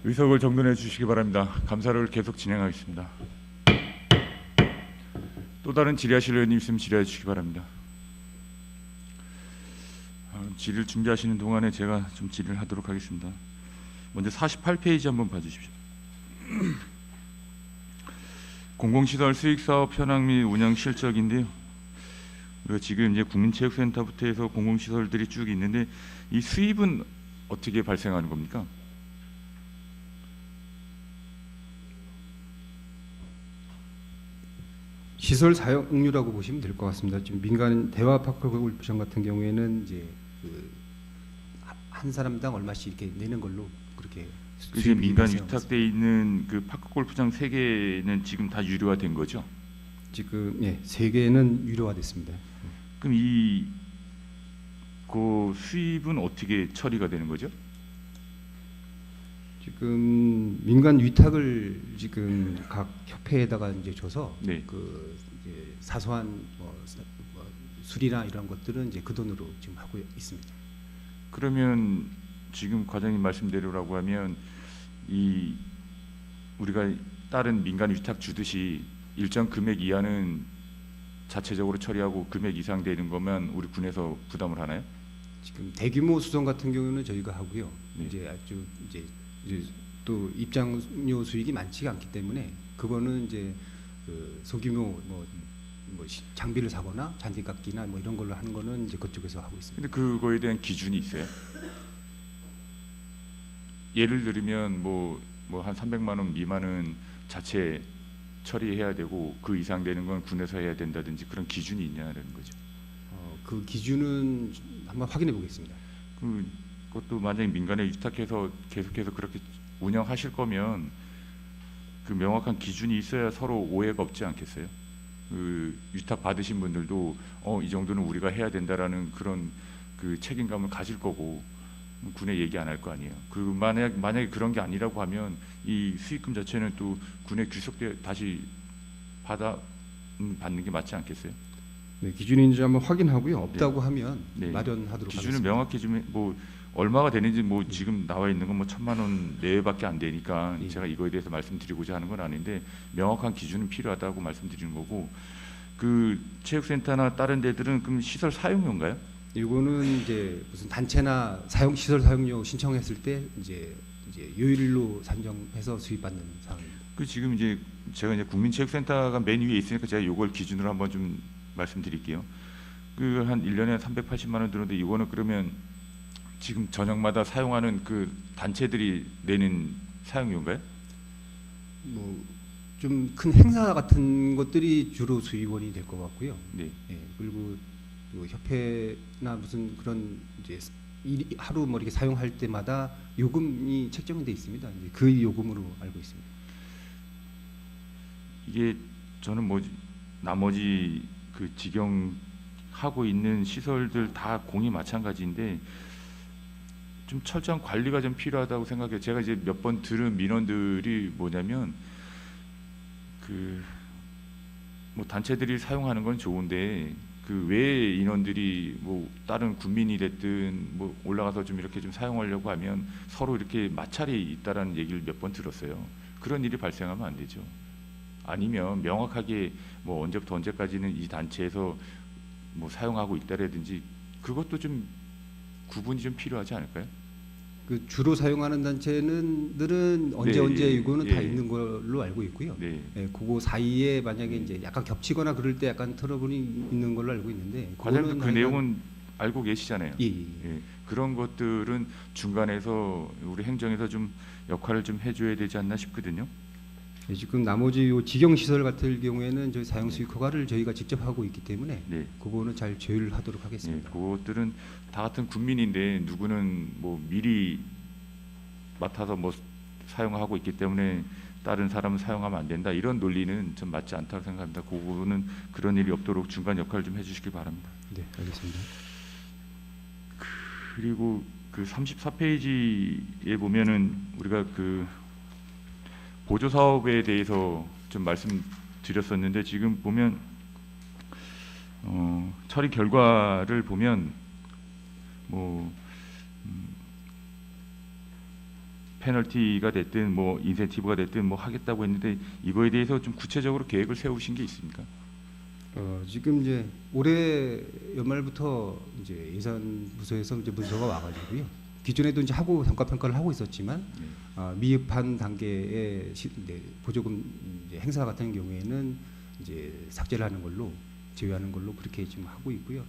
의석을 정돈해 주시기 바랍니다. 감사를 계속 진행하겠습니다. 또 다른 질의하실 의원님 있으면 질의해 주시기 바랍니다. 질의를 준비하시는 동안에 제가 좀 질의를 하도록 하겠습니다. 먼저 48페이지 한번 봐주십시오. 공공시설 수익사업 현황 및 운영 실적인데요. 우리가 지금 이제 국민체육센터부터 해서 공공시설들이 쭉 있는데 이 수입은 어떻게 발생하는 겁니까? 시설 사용료라고 보시면 될 것 같습니다. 지금 민간 대화파크 골프장 같은 경우에는 이제 한 사람당 얼마씩 이렇게 내는 걸로 그렇게 그게 민간 위탁돼 있는 그 파크 골프장 3개는 지금 다 유료화된 거죠? 지금 예, 3개는 유료화됐습니다. 그럼 그 수입은 어떻게 처리가 되는 거죠? 지금 민간 위탁을 지금 각 협회에다가 이제 줘서 네. 그 이제 사소한 뭐 수리나 이런 것들은 이제 그 돈으로 지금 하고 있습니다. 그러면 지금 과장님 말씀대로라고 하면 이 우리가 다른 민간 위탁 주듯이 일정 금액 이하는 자체적으로 처리하고 금액 이상 되는 거면 우리 군에서 부담을 하나요? 지금 대규모 수송 같은 경우는 저희가 하고요. 네. 이제 아주 이제 또 입장료 수익이 많지가 않기 때문에 그거는 이제 그 소규모 뭐 장비를 사거나 잔디깎기나 뭐 이런 걸로 하는 거는 이제 그쪽에서 하고 있습니다. 근데 그거에 대한 기준이 있어요? 예를 들면 뭐 한 300만 원 미만은 자체 처리해야 되고 그 이상 되는 건 군에서 해야 된다든지 그런 기준이 있냐는 거죠. 그 기준은 한번 확인해 보겠습니다. 그것도 만약에 민간에 위탁해서 계속해서 그렇게 운영하실 거면 그 명확한 기준이 있어야 서로 오해가 없지 않겠어요? 그 위탁 받으신 분들도 이 정도는 우리가 해야 된다라는 그런 그 책임감을 가질 거고 군에 얘기 안 할 거 아니에요. 그 만약에 그런 게 아니라고 하면 이 수익금 자체는 또 군에 귀속돼 다시 받는 게 맞지 않겠어요? 네, 기준인지 한번 확인하고요. 없다고 하면 네. 마련하도록 기준을 하겠습니다. 명확히 좀 뭐 얼마가 되는지 뭐 지금 나와 있는 건 뭐 1,000만 원 내외밖에 안 되니까 예. 제가 이거에 대해서 말씀드리고자 하는 건 아닌데 명확한 기준은 필요하다고 말씀드리는 거고 그 체육센터나 다른 데들은 그럼 시설 사용료인가요? 이거는 이제 무슨 단체나 시설 사용료 신청했을 때 이제 요일로 산정해서 수입받는 사항입니다. 그 지금 이제 제가 이제 국민체육센터가 맨 위에 있으니까 제가 이걸 기준으로 한번 좀 말씀드릴게요. 그 한 1년에 380만 원 들었는데 이거는 그러면 지금 저녁마다 사용하는 그 단체들이 내는 사용료인가요? 뭐 좀 큰 행사 같은 것들이 주로 수입원이 될 것 같고요. 네. 예, 그리고 또 협회나 무슨 그런 이제 하루 뭐 이렇게 사용할 때마다 요금이 책정이 돼 있습니다. 이제 그 요금으로 알고 있습니다. 이게 저는 뭐 나머지 그 직영하고 있는 시설들 다 공이 마찬가지인데 좀 철저한 관리가 좀 필요하다고 생각해요. 제가 이제 몇 번 들은 민원들이 뭐냐면 그 뭐 단체들이 사용하는 건 좋은데 그 외의 인원들이 뭐 다른 군민이 됐든 뭐 올라가서 좀 이렇게 좀 사용하려고 하면 서로 이렇게 마찰이 있다라는 얘기를 몇 번 들었어요. 그런 일이 발생하면 안 되죠. 아니면 명확하게 뭐 언제부터 언제까지는 이 단체에서 뭐 사용하고 있다라든지 그것도 좀 구분이 좀 필요하지 않을까요? 그 주로 사용하는 단체는들은 언제 네, 언제 예, 이거는 예. 다 있는 걸로 알고 있고요. 네. 예, 그거 사이에 만약에 이제 약간 겹치거나 그럴 때 약간 트러블이 있는 걸로 알고 있는데 과장님 그거는 그 하여간- 내용은 알고 계시잖아요. 예, 예. 예, 그런 것들은 중간에서 우리 행정에서 좀 역할을 좀 해줘야 되지 않나 싶거든요. 예, 지금 나머지 요 직영 시설 같은 경우에는 저희 사용 수익 허가를 저희가 직접 하고 있기 때문에 네, 그거는 잘 조율하도록 예, 하겠습니다. 그것들은 다 같은 국민인데 누구는 뭐 미리 맡아서 뭐 사용하고 있기 때문에 다른 사람은 사용하면 안 된다 이런 논리는 좀 맞지 않다고 생각합니다. 그거는 그런 일이 없도록 중간 역할을 좀 해주시기 바랍니다. 네, 알겠습니다. 그리고 그 34페이지에 보면은 우리가 그 보조 사업에 대해서 좀 말씀드렸었는데 지금 보면 처리 결과를 보면 뭐 페널티가 됐든 뭐 인센티브가 됐든 뭐 하겠다고 했는데 이거에 대해서 좀 구체적으로 계획을 세우신 게 있습니까? 지금 이제 올해 연말부터 이제 예산 부서에서 이제 문서가 와가지고요. 기존에도 이제 하고 성과 평가를 하고 있었지만 미흡한 단계의 보조금 이제 행사 같은 경우에는 이제 삭제를 하는 걸로 제외하는 걸로 그렇게 지금 하고 있고요.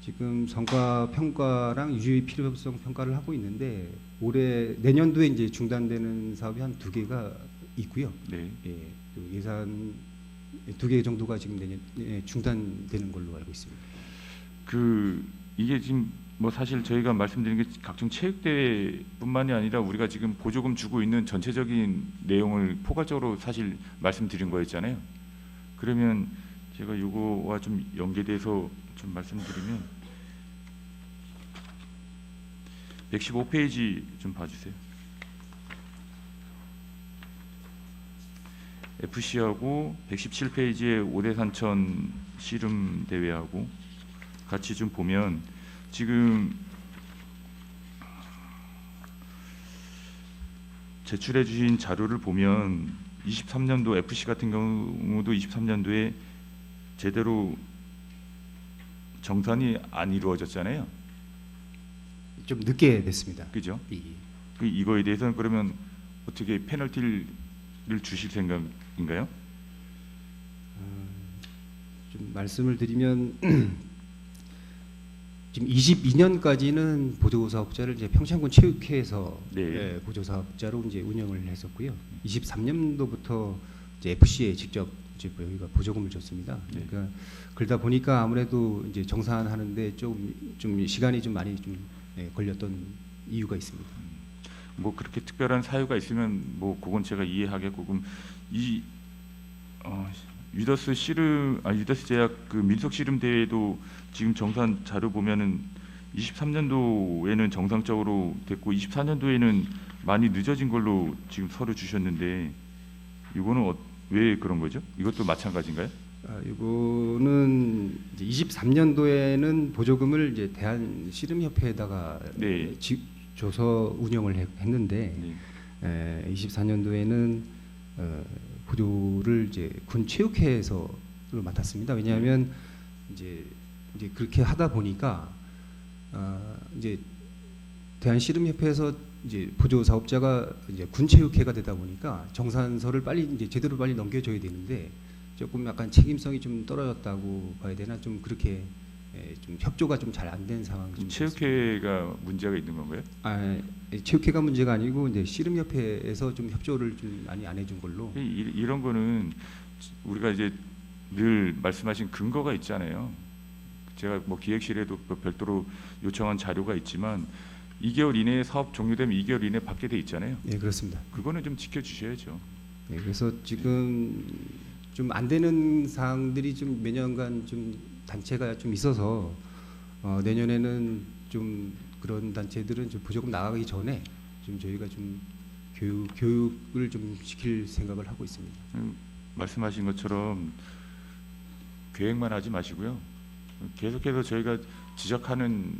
지금 성과 평가랑 유지 필요성 평가를 하고 있는데 올해 내년도에 이제 중단되는 사업이 한 2개가 있고요. 네. 예, 또 예산 2개 정도가 지금 내년에 중단되는 걸로 알고 있습니다. 그 이게 지금 뭐 사실 저희가 말씀드린 게 각종 체육대회뿐만이 아니라 우리가 지금 보조금 주고 있는 전체적인 내용을 포괄적으로 사실 말씀드린 거였잖아요. 그러면 제가 이거와 좀 연계돼서 좀 말씀드리면 115페이지 좀 봐주세요. FC하고 117페이지의 5대 산천 씨름 대회하고 같이 좀 보면 지금 제출해 주신 자료를 보면 23년도 FC 같은 경우도 23년도에 제대로 정산이 안 이루어졌잖아요. 좀 늦게 됐습니다. 그죠? 예. 그 이거에 대해서는 그러면 어떻게 페널티를 주실 생각인가요? 좀 말씀을 드리면 지금 22년까지는 보조사업자를 이제 평창군 체육회에서 네. 보조사업자로 이제 운영을 했었고요. 23년도부터 이제 FC에 직접 이제 여기가 보조금을 줬습니다. 네. 그러니까 그러다 보니까 아무래도 이제 정산하는데 좀 시간이 좀 많이 좀 걸렸던 이유가 있습니다. 뭐 그렇게 특별한 사유가 있으면 뭐 그건 제가 이해하겠고 그럼 이 유더스 제약 그 민속 씨름 대회도 지금 정산 자료 보면은 23년도에는 정상적으로 됐고 24년도에는 많이 늦어진 걸로 지금 서류 주셨는데 이거는 왜 그런 거죠? 이것도 마찬가지인가요? 이거는 이제 23년도에는 보조금을 이제 대한 씨름협회에다가 네. 줘서 운영을 했는데 네. 24년도에는 보조를 이제 군 체육회에서 맡았습니다. 왜냐하면 이제 그렇게 하다 보니까 이제 대한 씨름협회에서 이제 보조 사업자가 이제 군 체육회가 되다 보니까 정산서를 빨리 이제 제대로 빨리 넘겨줘야 되는데 조금 약간 책임성이 좀 떨어졌다고 봐야 되나 좀 그렇게 좀 협조가 좀 잘 안 된 상황이 좀 체육회가 문제가 있는 건가요? 체육회가 문제가 아니고 이제 씨름협회에서 좀 협조를 좀 많이 안 해준 걸로. 이런 거는 우리가 이제 늘 말씀하신 근거가 있잖아요. 제가 뭐 기획실에도 별도로 요청한 자료가 있지만 2개월 이내에 사업 종료되면 2개월 이내에 받게 돼 있잖아요. 네, 그렇습니다. 그거는 좀 지켜주셔야죠. 네, 그래서 지금 좀 안 되는 사항들이 좀 매년간 좀 단체가 좀 있어서 내년에는 좀 그런 단체들은 좀 보조금 나가기 전에 좀 저희가 좀 교육을 좀 시킬 생각을 하고 있습니다. 말씀하신 것처럼 계획만 하지 마시고요. 계속해서 저희가 지적하는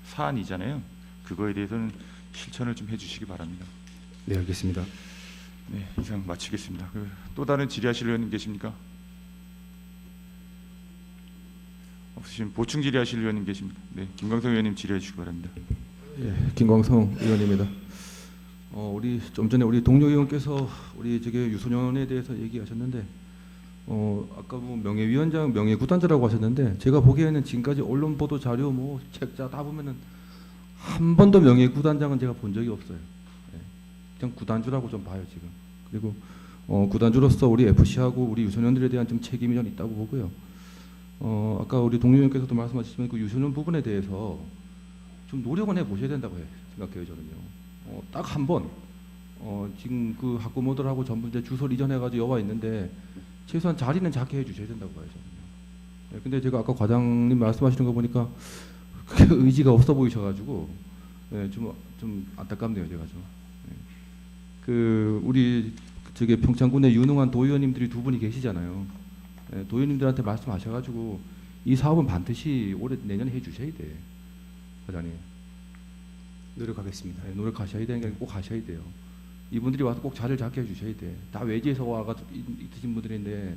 사안이잖아요. 그거에 대해서는 실천을 좀 해주시기 바랍니다. 네, 알겠습니다. 네, 이상 마치겠습니다. 또 다른 질의하실 의원님 계십니까? 없으시면 보충 질의하실 의원님 계십니까? 네, 김광석 의원님 질의해 주시기 바랍니다. 예, 김광성 의원입니다. 우리 좀 전에 우리 동료 의원께서 우리 저게 유소년에 대해서 얘기하셨는데, 아까 뭐 명예위원장, 명예구단자라고 하셨는데, 제가 보기에는 지금까지 언론 보도 자료, 뭐 책자 다 보면은 한 번도 명예구단장은 제가 본 적이 없어요. 예, 그냥 구단주라고 좀 봐요 지금. 그리고 구단주로서 우리 FC하고 우리 유소년들에 대한 좀 책임이 좀 있다고 보고요. 아까 우리 동료 의원께서도 말씀하셨지만 그 유소년 부분에 대해서 좀 노력은 해 보셔야 된다고 생각해요 저는요. 딱 한 번 지금 그 학부모들하고 전부 이제 주소를 이전해가지고 여와 있는데 최소한 자리는 작게 해주셔야 된다고 봐요 저는요. 네, 근데 제가 아까 과장님 말씀하시는 거 보니까 그게 의지가 없어 보이셔가지고 네, 좀 안타깝네요 제가 좀. 네. 그 우리 저기 평창군에 유능한 도의원님들이 두 분이 계시잖아요. 네, 도의원님들한테 말씀하셔가지고 이 사업은 반드시 올해 내년에 해주셔야 돼, 과장님. 노력하겠습니다. 네, 노력하셔야 되는 게 꼭 하셔야 돼요. 이분들이 와서 꼭 자리를 잡게 해주셔야 돼. 다 외지에서 와가 있으신 분들인데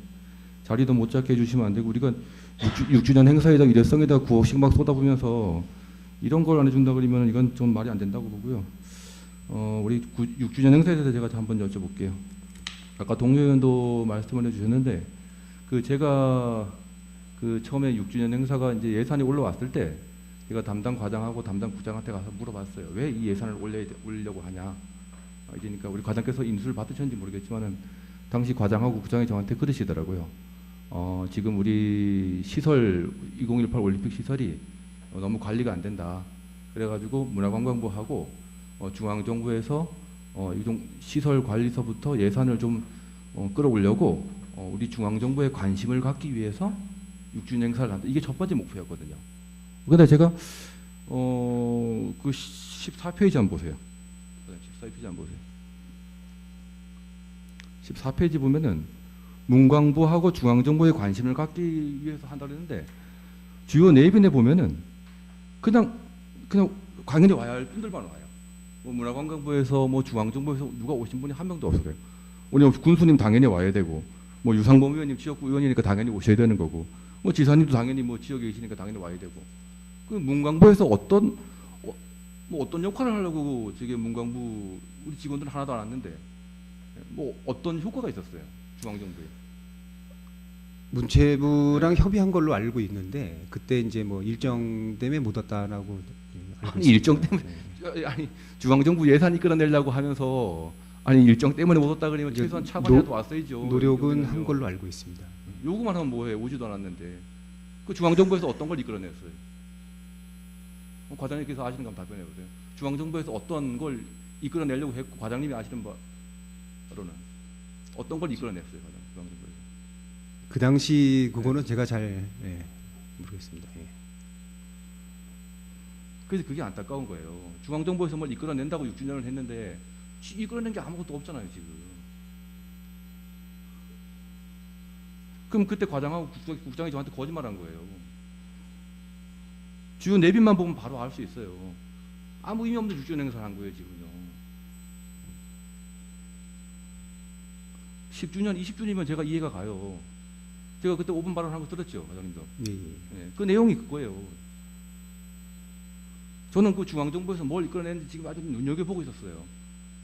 자리도 못 잡게 해주시면 안 되고 우리가 6주년 행사에다 일회성에다 9억씩 막 쏟아부면서 이런 걸 안 해준다 그러면 이건 좀 말이 안 된다고 보고요. 우리 6주년 행사에 대해서 제가 한번 여쭤볼게요. 아까 동료 의원도 말씀을 해주셨는데 그 제가 그 처음에 6주년 행사가 이제 예산이 올라왔을 때 제가 담당 과장하고 담당 부장한테 가서 물어봤어요. 왜 이 예산을 올리려고 하냐? 이러니까 우리 과장께서 인수를 받으셨는지 모르겠지만은 당시 과장하고 부장이 저한테 그러시더라고요. 지금 우리 시설 2018 올림픽 시설이 너무 관리가 안 된다. 그래가지고 문화관광부하고 중앙정부에서 이종 시설 관리서부터 예산을 좀 끌어올려고 우리 중앙정부의 관심을 갖기 위해서 6주년 행사를 한다. 이게 첫 번째 목표였거든요. 근데 제가 그 14페이지 한번 보세요. 14페이지 한번 보세요. 14페이지 보면은 문광부하고 중앙정부의 관심을 갖기 위해서 한다고 했는데 주요 내빈에 보면은 그냥 당연히 와야 할 분들만 와요. 뭐 문화관광부에서 뭐 중앙정부에서 누가 오신 분이 한 명도 없어요. 우리 군수님 당연히 와야 되고 뭐 유상범 의원님 지역구 의원이니까 당연히 오셔야 되는 거고 뭐 지사님도 당연히 뭐 지역에 계시니까 당연히 와야 되고 그 문광부에서 어떤 역할을 하려고 저게 문광부 우리 직원들 하나도 안 왔는데 뭐 어떤 효과가 있었어요 중앙정부에? 문체부랑 협의한 걸로 알고 있는데 그때 이제 뭐 일정 때문에 못 왔다라고 알고 아니 있습니다. 일정 때문에 네. 아니 중앙정부 예산이 끌어내려고 하면서 아니 일정 때문에 못 왔다 그러면 최소한 차관이라도 왔어야죠. 노력은 한 걸로 알고 있습니다. 요구만 하면 뭐해 오지도 않았는데 그 중앙정부에서 어떤 걸 이끌어냈어요? 과장님께서 아시는 거 한번 답변해 보세요. 중앙정부에서 어떤 걸 이끌어내려고 했고 과장님이 아시는 바로는 어떤 걸 이끌어냈어요, 중앙정부에서? 그 당시 그거는 제가 잘 모르겠습니다. 예. 그래서 그게 안타까운 거예요. 중앙정부에서 뭘 이끌어낸다고 6주년을 했는데 이끌어낸 게 아무것도 없잖아요 지금. 그럼 그때 과장하고 국장이 저한테 거짓말한 거예요. 주요 내빈만 보면 바로 알 수 있어요. 아무 의미 없는 6주년 행사를 한 거예요 지금요. 10주년, 20주년이면 제가 이해가 가요. 제가 그때 5분 발언한 거 들었죠, 과장님도. 예. 네, 그 내용이 그거예요. 저는 그 중앙정부에서 뭘 이끌어내는지 지금 아주 눈여겨보고 있었어요.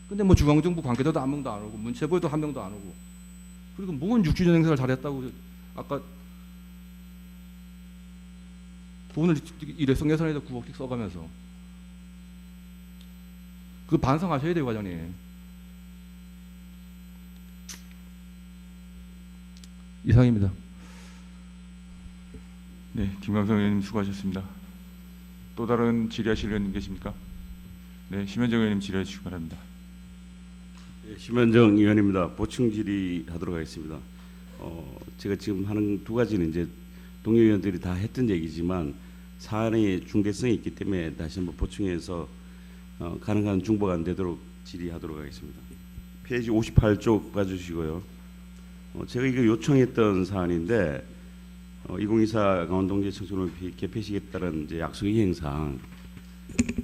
근데 뭐 중앙정부 관계자도 한 명도 안 오고 문체부에도 한 명도 안 오고 그리고 뭔 6주년 행사를 잘했다고 아까 돈을 일회성 예산에다 9억씩 써가면서 그 반성하셔야 돼요, 과장님. 이상입니다. 네, 김광석 의원님 수고하셨습니다. 또 다른 질의하실 의원님 계십니까? 네, 심현정 의원님 질의해 주시기 바랍니다. 예, 심현정 의원입니다. 보충 질의하도록 하겠습니다. 제가 지금 하는 두 가지는 이제 동료 의원들이 다 했던 얘기지만 사안의 중대성이 있기 때문에 다시 한번 보충해서 가능한 중보가 안 되도록 질의하도록 하겠습니다. 페이지 58쪽 봐주시고요. 제가 이거 요청했던 사안인데 2024 강원동계 청소년올림픽 개폐식에 따른 이제 약속 이행상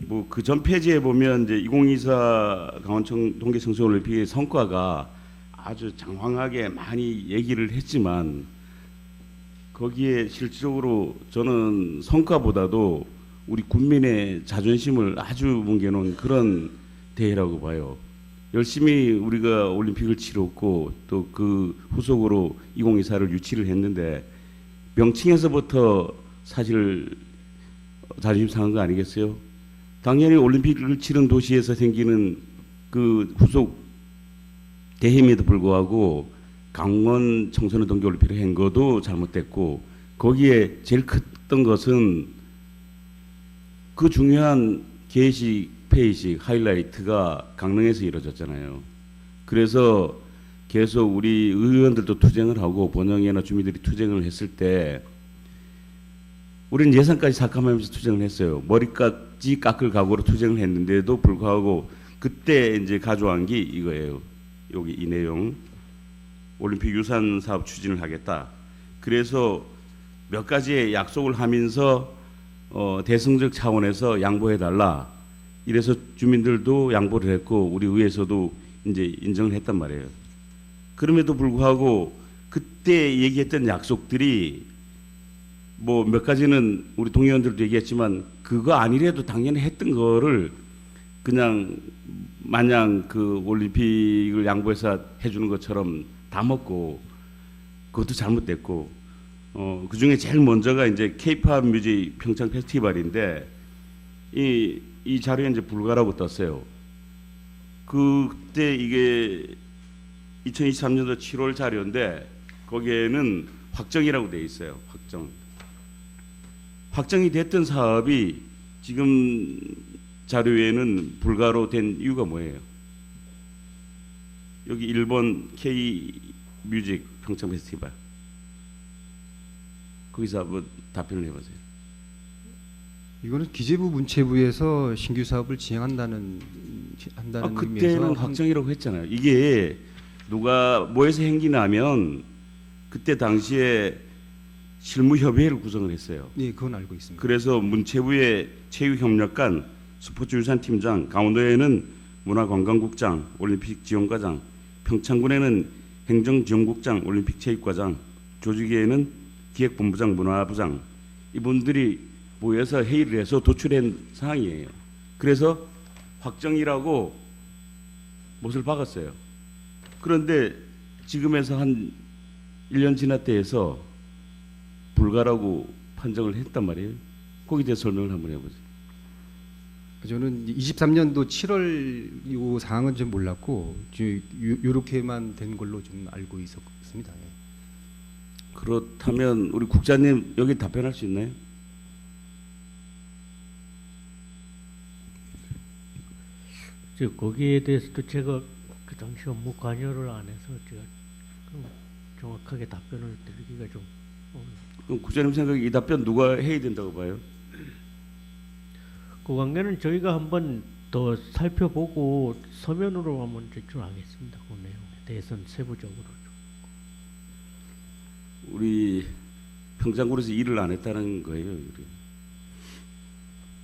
뭐 그 전 페이지에 보면 이제 2024 강원 동계 청소년올림픽의 성과가 아주 장황하게 많이 얘기를 했지만 거기에 실질적으로 저는 성과보다도 우리 국민의 자존심을 아주 뭉개놓은 그런 대회라고 봐요. 열심히 우리가 올림픽을 치렀고 또 그 후속으로 2024를 유치를 했는데 명칭에서부터 사실 자존심 상한 거 아니겠어요? 당연히 올림픽을 치른 도시에서 생기는 그 후속 대회임에도 불구하고 강원 청소년 동계올림픽을 한 것도 잘못됐고 거기에 제일 컸던 것은 그 중요한 개회식, 폐회식, 하이라이트가 강릉에서 이루어졌잖아요. 그래서 계속 우리 의원들도 투쟁을 하고 본영이나 주민들이 투쟁을 했을 때 우리는 예산까지 삭감하면서 투쟁을 했어요. 머리까지 깎을 각오로 투쟁을 했는데도 불구하고 그때 이제 가져온 게 이거예요. 여기 이 내용. 올림픽 유산 사업 추진을 하겠다. 그래서 몇 가지의 약속을 하면서 대승적 차원에서 양보해 달라. 이래서 주민들도 양보를 했고 우리 의회에서도 이제 인정을 했단 말이에요. 그럼에도 불구하고 그때 얘기했던 약속들이 뭐 몇 가지는 우리 동의원들도 얘기했지만 그거 아니래도 당연히 했던 거를 그냥 마냥 그 올림픽을 양보해서 해주는 것처럼 다 먹고 그것도 잘못됐고 그 중에 제일 먼저가 이제 K-팝 뮤직 평창 페스티벌인데 이 자료에 이제 불가라고 떴어요. 그때 이게 2023년도 7월 자료인데 거기에는 확정이라고 돼 있어요. 확정이 됐던 사업이 지금 자료에는 불가로 된 이유가 뭐예요? 여기 일본 K 뮤직 평창 페스티벌 거기서 한번 답변을 해보세요. 이거는 기재부 문체부에서 신규 사업을 진행한다는 의미에서 그때는 확정이라고 했잖아요. 이게 누가 뭐해서 행기나면 그때 당시에 실무협의회를 구성을 했어요. 네, 그건 알고 있습니다. 그래서 문체부의 체육협력관, 스포츠유산팀장, 강원도에는 문화관광국장, 올림픽지원과장, 평창군에는 행정지원국장, 올림픽체육과장, 조직위에는 기획본부장, 문화부장 이분들이 모여서 회의를 해서 도출한 사항이에요. 그래서 확정이라고 못을 박았어요. 그런데 지금에서 한 1년 지났다 해서 불가라고 판정을 했단 말이에요. 거기에 대해서 설명을 한번 해보세요. 저는 23년도 7월 요 사항은 좀 몰랐고 이렇게만 된 걸로 좀 알고 있었습니다. 예. 그렇다면 우리 국장님 여기 답변할 수 있나요? 거기에 대해서도 제가 그 당시 업무 관여를 안 해서 제가 정확하게 답변을 드리기가 좀 그럼 국장님 생각에 이 답변 누가 해야 된다고 봐요? 그 관계는 저희가 한번 더 살펴보고 서면으로 한번 제출하겠습니다. 그 내용에 대해서는 세부적으로. 우리 평창군에서 일을 안 했다는 거예요. 우리.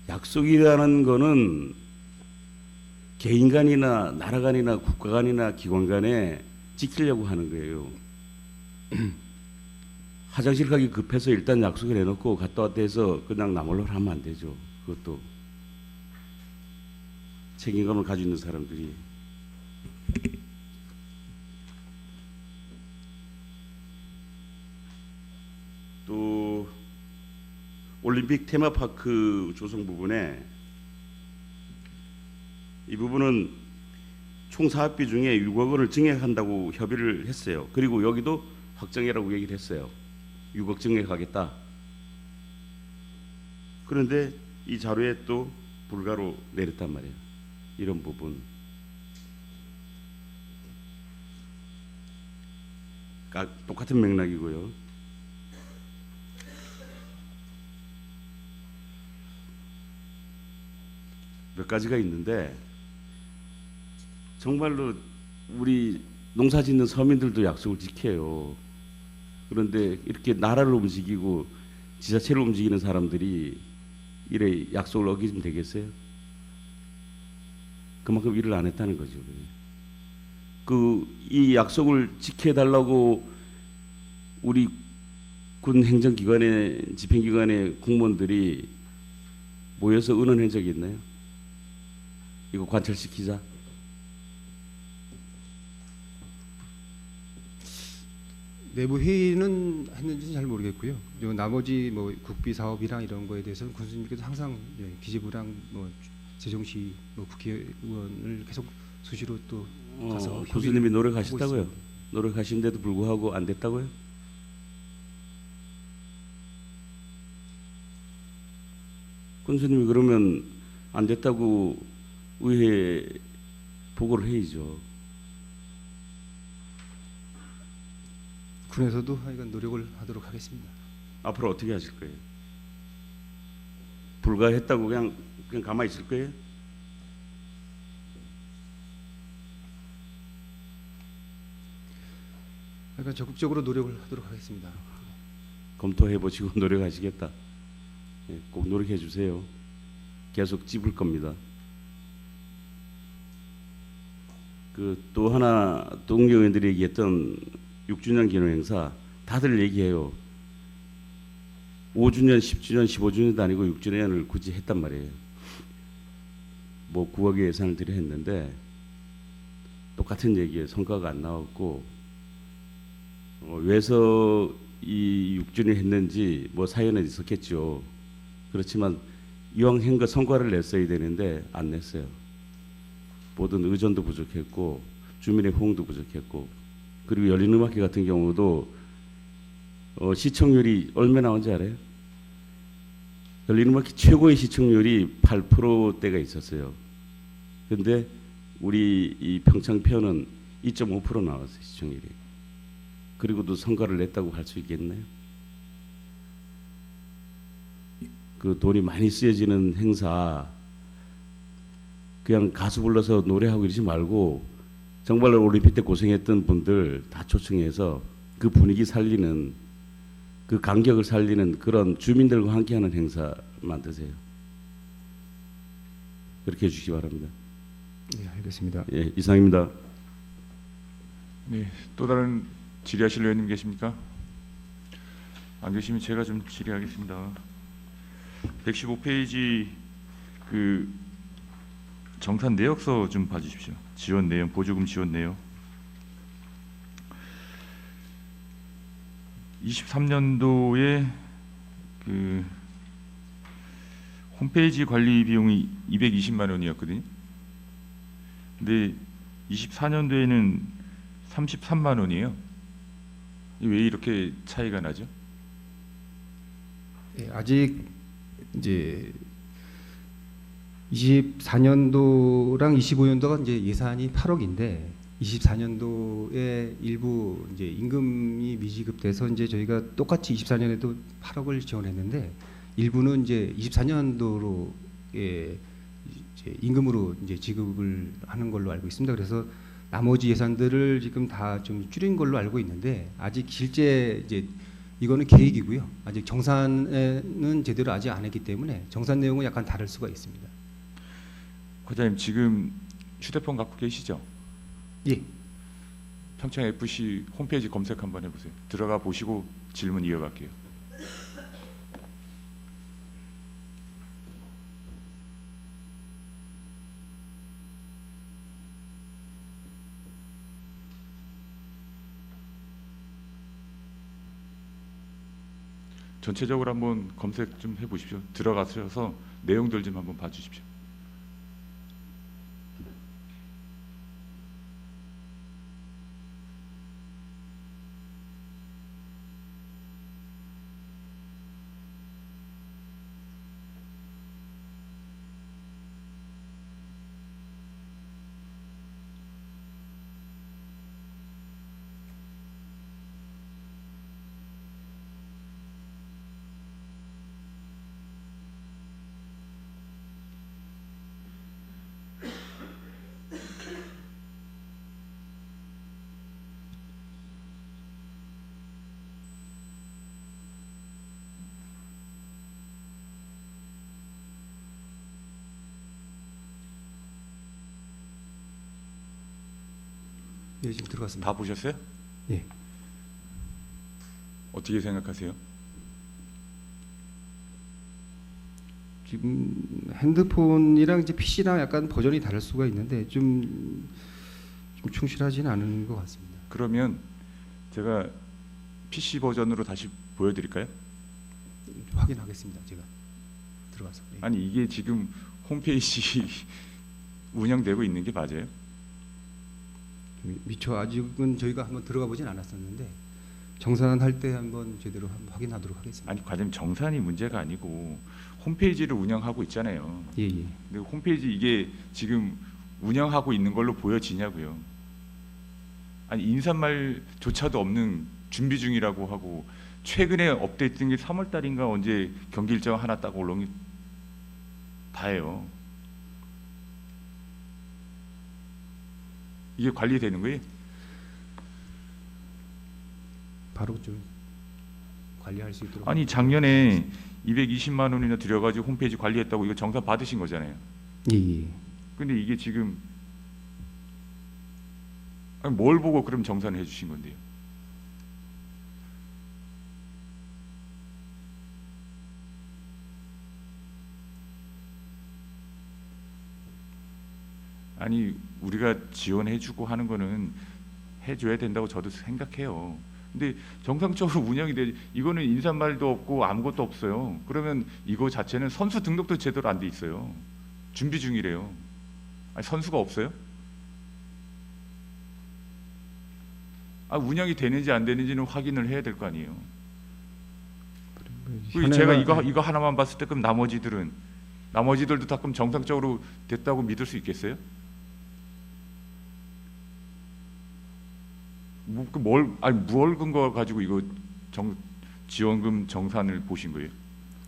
약속이라는 거는 개인 간이나 나라 간이나 국가 간이나 기관 간에 지키려고 하는 거예요. 화장실 가기 급해서 일단 약속을 해놓고 갔다 왔다 해서 그냥 나몰라라 하면 안 되죠. 그것도 책임감을 가지고 있는 사람들이. 또 올림픽 테마파크 조성 부분에 이 부분은 총 사업비 중에 6억 원을 증액한다고 협의를 했어요. 그리고 여기도 확정이라고 얘기를 했어요. 6억 증액하겠다. 그런데 이 자료에 또 불가로 내렸단 말이에요. 이런 부분. 똑같은 맥락이고요. 몇 가지가 있는데 정말로 우리 농사짓는 서민들도 약속을 지켜요. 그런데 이렇게 나라를 움직이고 지자체를 움직이는 사람들이 이래 약속을 어기면 되겠어요? 그만큼 일을 안 했다는 거죠. 이 약속을 지켜달라고 우리 군 행정기관의 집행기관의 공무원들이 모여서 의논한 적이 있나요? 이거 관철시키자. 내부 회의는 했는지는 잘 모르겠고요. 그리고 나머지 뭐 국비 사업이랑 이런 거에 대해서는 군수님께서 항상 기재부랑 뭐 재정시 뭐 국회의원을 계속 수시로 또 가서 군수님이 하고 노력하셨다고요? 있습니다. 노력하신데도 불구하고 안 됐다고요? 군수님이 그러면 안 됐다고 의회에 보고를 해야죠. 군에서도 하여간 노력을 하도록 하겠습니다. 앞으로 어떻게 하실 거예요? 불가했다고 그냥 가만히 있을 거예요? 하여간 적극적으로 노력을 하도록 하겠습니다. 검토해 보시고 노력하시겠다. 예, 꼭 노력해 주세요. 계속 찝을 겁니다. 그 또 하나 동료 의원들이 얘기했던 6주년 기념 행사 다들 얘기해요. 5주년, 10주년, 15주년도 아니고 6주년을 굳이 했단 말이에요. 뭐 9억의 예산을 들여 했는데 똑같은 얘기에 성과가 안 나왔고 왜서 이 6주년 했는지 뭐 사연은 있었겠죠. 그렇지만 이왕 한 거 성과를 냈어야 되는데 안 냈어요. 모든 의전도 부족했고 주민의 호응도 부족했고 그리고 열린음악회 같은 경우도 시청률이 얼마 나온지 알아요? 열린음악회 최고의 시청률이 8%대가 있었어요. 근데 우리 이 평창편은 2.5% 나왔어요, 시청률이. 그리고도 성과를 냈다고 할 수 있겠나요? 그 돈이 많이 쓰여지는 행사 그냥 가수 불러서 노래하고 이러지 말고 정말로 올림픽 때 고생했던 분들 다 초청해서 그 분위기 살리는 그 간격을 살리는 그런 주민들과 함께하는 행사 만드세요. 그렇게 해주시기 바랍니다. 네, 알겠습니다. 예, 이상입니다. 네, 또 다른 질의하실 의원님 계십니까? 안 계시면 제가 좀 질의하겠습니다. 115페이지 그 정산 내역서 좀 봐주십시오. 지원 내용, 보조금 지원 내역. 23년도에 그 홈페이지 관리 비용이 220만 원이었거든요. 근데 24년도에는 33만 원이에요. 왜 이렇게 차이가 나죠? 예, 아직 이제 24년도랑 25년도가 이제 예산이 8억인데 24년도에 일부 이제 임금이 미지급돼서 이제 저희가 똑같이 24년에도 8억을 지원했는데 일부는 이제 24년도로 이제 임금으로 이제 지급을 하는 걸로 알고 있습니다. 그래서 나머지 예산들을 지금 다 좀 줄인 걸로 알고 있는데 아직 실제 이제 이거는 계획이고요. 아직 정산은 제대로 아직 안 했기 때문에 정산 내용은 약간 다를 수가 있습니다. 과장님 지금 휴대폰 갖고 계시죠? 예. 평창 FC 홈페이지 검색 한번 해보세요. 들어가 보시고 질문 이어갈게요. 전체적으로 한번 검색 좀 해보십시오. 들어가셔서 내용들 좀 한번 봐주십시오. 예, 지금 들어갔습니다. 다 보셨어요? 예. 어떻게 생각하세요? 지금 핸드폰이랑 이제 PC랑 약간 버전이 다를 수가 있는데 좀 충실하지는 않은 것 같습니다. 그러면 제가 PC 버전으로 다시 보여드릴까요? 확인하겠습니다. 제가 들어가서. 예. 아니 이게 지금 홈페이지 운영되고 있는 게 맞아요? 미처 아직은 저희가 한번 들어가 보진 않았었는데 정산할 때 한번 제대로 한번 확인하도록 하겠습니다. 아니 과장님 정산이 문제가 아니고 홈페이지를 운영하고 있잖아요. 예, 예. 근데 홈페이지 이게 지금 운영하고 있는 걸로 보여지냐고요. 아니 인사말조차도 없는 준비 중이라고 하고 최근에 업데이트된 게 3월 달인가 언제 경기 일정 하나 딱 올라온 게 다예요. 이게 관리되는 거예요? 바로 좀 관리할 수 있도록. 아니 작년에 220만 원이나 들여가지고 홈페이지 관리했다고 이거 정산 받으신 거잖아요. 예, 예. 근데 이게 지금 아니, 뭘 보고 그럼 정산을 해주신 건데요? 아니 우리가 지원해주고 하는 거는 해줘야 된다고 저도 생각해요. 근데 정상적으로 운영이 되지 이거는 인사말도 없고 아무것도 없어요. 그러면 이거 자체는 선수 등록도 제대로 안 돼 있어요. 준비 중이래요. 아니 선수가 없어요? 아 운영이 되는지 안 되는지는 확인을 해야 될 거 아니에요. 그리고 제가 이거 하나만 봤을 때 그럼 나머지들도 다 그럼 정상적으로 됐다고 믿을 수 있겠어요? 뭘 근거 가지고 이거 지원금 정산을 보신 거예요?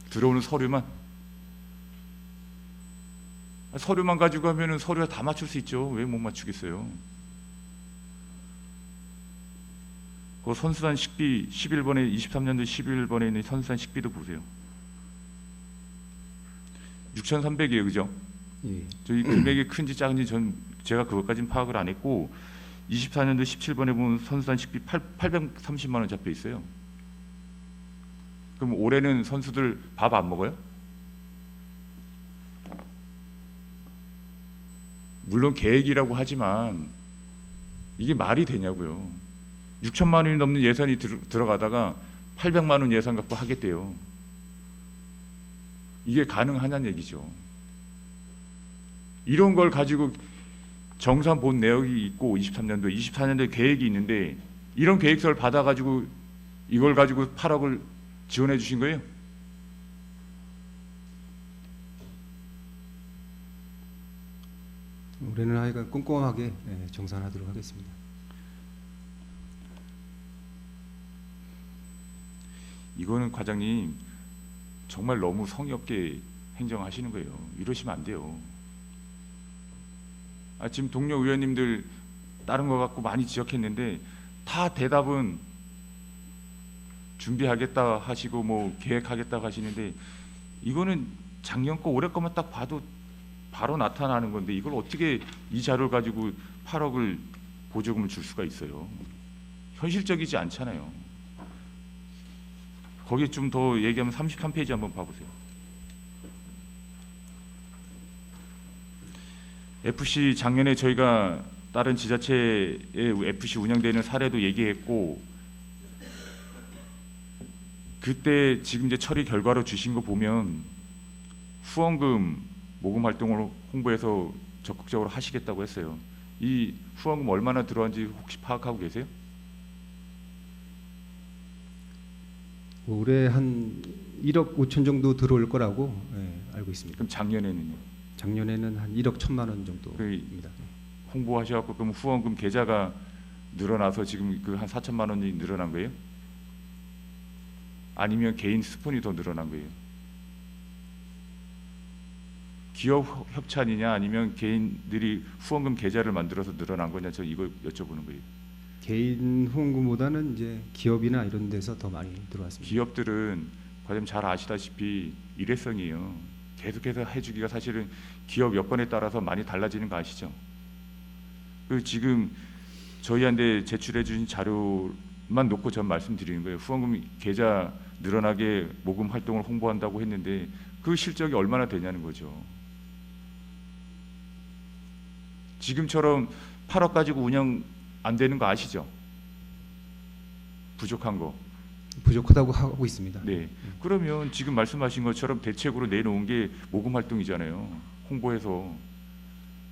들어오는 서류만 가지고 하면은 서류에 다 맞출 수 있죠. 왜 못 맞추겠어요? 그 선수단 식비 11번에 23년도 11번에 있는 선수단 식비도 보세요. 6,300이에요, 그죠? 예. 저희 금액이 큰지 작은지 제가 그것까지는 파악을 안 했고 24년도 17번에 보면 선수단 식비 830만 원 잡혀 있어요. 그럼 올해는 선수들 밥 안 먹어요? 물론 계획이라고 하지만 이게 말이 되냐고요. 6천만 원이 넘는 예산이 들어가다가 800만 원 예산 갖고 하겠대요. 이게 가능하냐는 얘기죠. 이런 걸 가지고 정산 본 내역이 있고 24년도에 계획이 있는데 이런 계획서를 받아가지고 이걸 가지고 8억을 지원해 주신 거예요? 올해는 하여간 꼼꼼하게 정산하도록 하겠습니다. 이거는 과장님 정말 너무 성의 없게 행정하시는 거예요. 이러시면 안 돼요. 지금 동료 의원님들 다른 거 갖고 많이 지적했는데 다 대답은 준비하겠다 하시고 뭐 계획하겠다 하시는데 이거는 작년 거 올해 거만 딱 봐도 바로 나타나는 건데 이걸 어떻게 이 자료를 가지고 8억을 보조금을 줄 수가 있어요. 현실적이지 않잖아요. 거기 좀 더 얘기하면 33페이지 한번 봐보세요. FC 작년에 저희가 다른 지자체의 FC 운영되는 사례도 얘기했고 그때 지금 이제 처리 결과로 주신 거 보면 후원금 모금 활동을 홍보해서 적극적으로 하시겠다고 했어요. 이 후원금 얼마나 들어왔는지 혹시 파악하고 계세요? 올해 한 1억 5천 정도 들어올 거라고 알고 있습니다. 그럼 작년에는요? 작년에는 한 1억 1천만 원 정도입니다. 홍보하셔갖고 그럼 후원금 계좌가 늘어나서 지금 그 한 4천만 원이 늘어난 거예요? 아니면 개인 스폰이 더 늘어난 거예요? 기업 협찬이냐 아니면 개인들이 후원금 계좌를 만들어서 늘어난 거냐 저 이거 여쭤보는 거예요. 개인 후원금보다는 이제 기업이나 이런 데서 더 많이 들어왔습니다. 기업들은 과장님 잘 아시다시피 일회성이에요. 계속해서 해주기가 사실은 기업 여건에 따라서 많이 달라지는 거 아시죠? 그 지금 저희한테 제출해 주신 자료만 놓고 전 말씀드리는 거예요. 후원금 계좌 늘어나게 모금 활동을 홍보한다고 했는데 그 실적이 얼마나 되냐는 거죠. 지금처럼 8억 가지고 운영 안 되는 거 아시죠? 부족한 거. 부족하다고 하고 있습니다. 네. 그러면 지금 말씀하신 것처럼 대책으로 내놓은 게 모금 활동이잖아요. 홍보해서.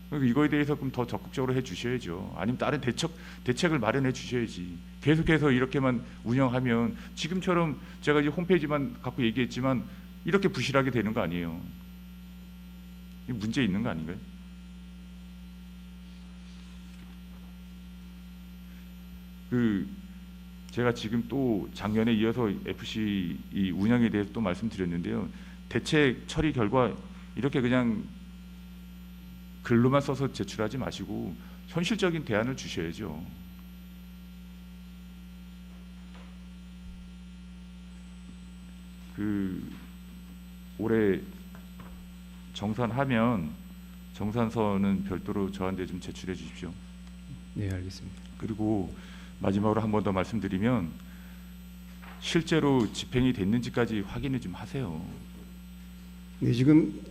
그러니까 이거에 대해서 그럼 더 적극적으로 해 주셔야죠. 아니면 다른 대책을 마련해 주셔야지. 계속해서 이렇게만 운영하면 지금처럼 제가 이제 홈페이지만 갖고 얘기했지만 이렇게 부실하게 되는 거 아니에요. 문제 있는 거 아닌가요? 제가 지금 또 작년에 이어서 FC 이 운영에 대해서 또 말씀드렸는데요. 대책 처리 결과 이렇게 그냥 글로만 써서 제출하지 마시고 현실적인 대안을 주셔야죠. 올해 정산하면 정산서는 별도로 저한테 좀 제출해 주십시오. 네, 알겠습니다. 그리고 마지막으로 한 번 더 말씀드리면 실제로 집행이 됐는지까지 확인을 좀 하세요. 네, 지금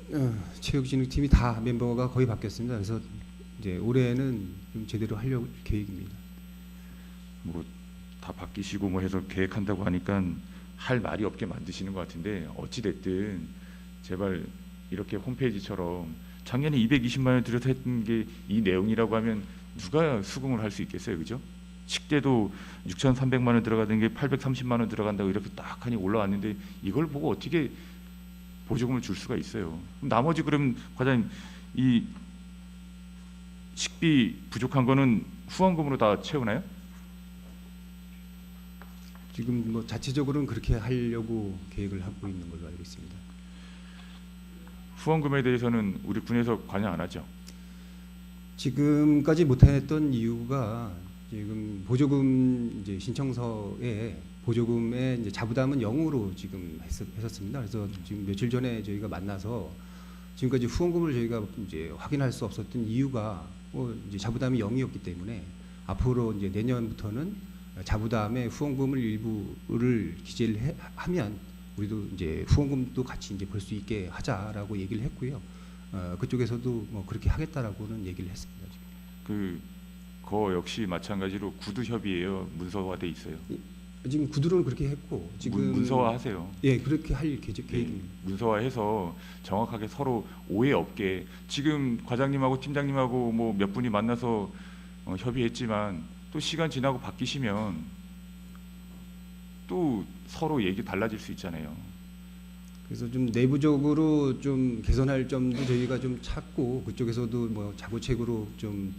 체육진흥팀이 다 멤버가 거의 바뀌었습니다. 그래서 이제 올해는 좀 제대로 하려고 계획입니다. 뭐 다 바뀌시고 뭐 해서 계획한다고 하니까 할 말이 없게 만드시는 것 같은데 어찌 됐든 제발 이렇게 홈페이지처럼 작년에 220만 원 들여서 했던 게 이 내용이라고 하면 누가 수긍을 할 수 있겠어요, 그죠? 식대도 6,300만 원 들어가던 게 830만 원 들어간다고 이렇게 딱 하니 올라왔는데 이걸 보고 어떻게 보조금을 줄 수가 있어요? 그럼 나머지 그럼 과장님 이 식비 부족한 거는 후원금으로 다 채우나요? 지금 뭐 자체적으로는 그렇게 하려고 계획을 하고 있는 걸로 알고 있습니다. 후원금에 대해서는 우리 군에서 관여 안 하죠? 지금까지 못했던 이유가 지금 보조금 이제 신청서에 보조금의 이제 자부담은 0으로 지금 했었습니다. 그래서 지금 며칠 전에 저희가 만나서 지금까지 후원금을 저희가 이제 확인할 수 없었던 이유가 이제 자부담이 0이었기 때문에 앞으로 이제 내년부터는 자부담에 후원금을 일부를 기재를 하면 우리도 이제 후원금도 같이 이제 볼 수 있게 하자라고 얘기를 했고요. 그쪽에서도 뭐 그렇게 하겠다라고는 얘기를 했습니다. 거 역시 마찬가지로 구두 협의예요. 문서화돼 있어요. 지금 구두로는 그렇게 했고 지금 문서화하세요. 예, 그렇게 할 계획입니다. 네, 문서화해서 정확하게 서로 오해 없게 지금 과장님하고 팀장님하고 뭐 몇 분이 만나서 협의했지만 또 시간 지나고 바뀌시면 또 서로 얘기 달라질 수 있잖아요. 그래서 좀 내부적으로 좀 개선할 점도 저희가 좀 찾고 그쪽에서도 뭐 자구책으로 좀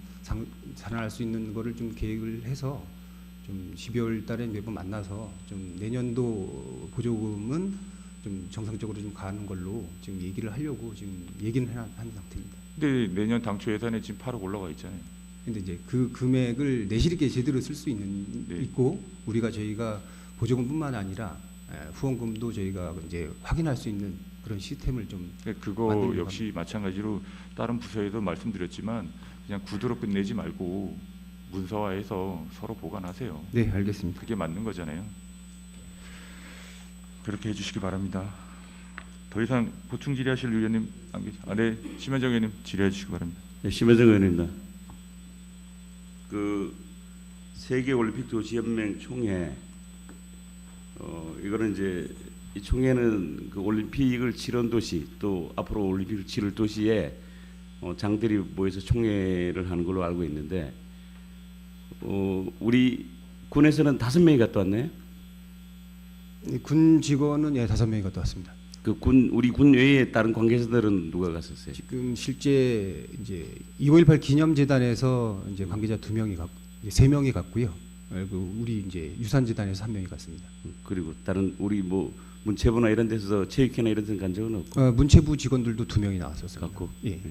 살아날 수 있는 거를 좀 계획을 해서 좀 12월 달에 매번 만나서 좀 내년도 보조금은 좀 정상적으로 좀 가는 걸로 지금 얘기를 하려고 지금 얘기는 한 상태입니다. 근데 내년 당초 예산에 지금 8억 올라가 있잖아요. 근데 이제 그 금액을 내실 있게 제대로 쓸 수 네. 있고 저희가 보조금뿐만 아니라 후원금도 저희가 이제 확인할 수 있는 그런 시스템을 좀 그거 만들려고 역시 마찬가지로 다른 부서에도 말씀드렸지만 그냥 구두로 끝내지 말고 문서화해서 서로 보관하세요. 네, 알겠습니다. 그게 맞는 거잖아요. 그렇게 해주시기 바랍니다. 더 이상 보충 질의하실 의원님 안 계시? 네, 심현정 의원님 질의해 주시기 바랍니다. 네, 심현정 의원입니다. 그 세계 올림픽 도시 연맹 총회 이거는 이제 이 총회는 그 올림픽을 치른 도시 또 앞으로 올림픽을 치를 도시에 장들이 모여서 총회를 하는 걸로 알고 있는데 우리 군에서는 5명이 갔다 왔네요. 군 직원은 5명이 갔다 왔습니다. 우리 군 외에 다른 관계자들은 누가 갔었어요? 지금 실제 이제 2518 기념재단에서 이제 관계자 2명이 갔고 3명이 갔고요. 그리고 우리 이제 유산재단에서 1명이 갔습니다. 그리고 다른 우리 뭐 문체부나 이런 데서 체육회나 이런 데는 간 적은 없고. 문체부 직원들도 2명이 나왔었습니다. 갔고. 예.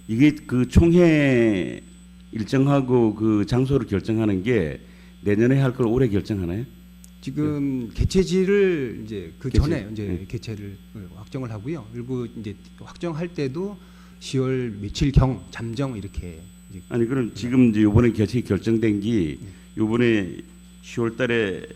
이게 그 총회 일정하고 그 장소를 결정하는 게 내년에 할 걸 올해 결정하나요? 지금 개최지를 이제 그 개최. 전에 이제 개최를 확정을 하고요. 그리고 이제 확정할 때도 10월 며칠경 잠정 이렇게 이제 아니 그럼 지금 이제 이번에 개최 결정된 게 이번에 10월달에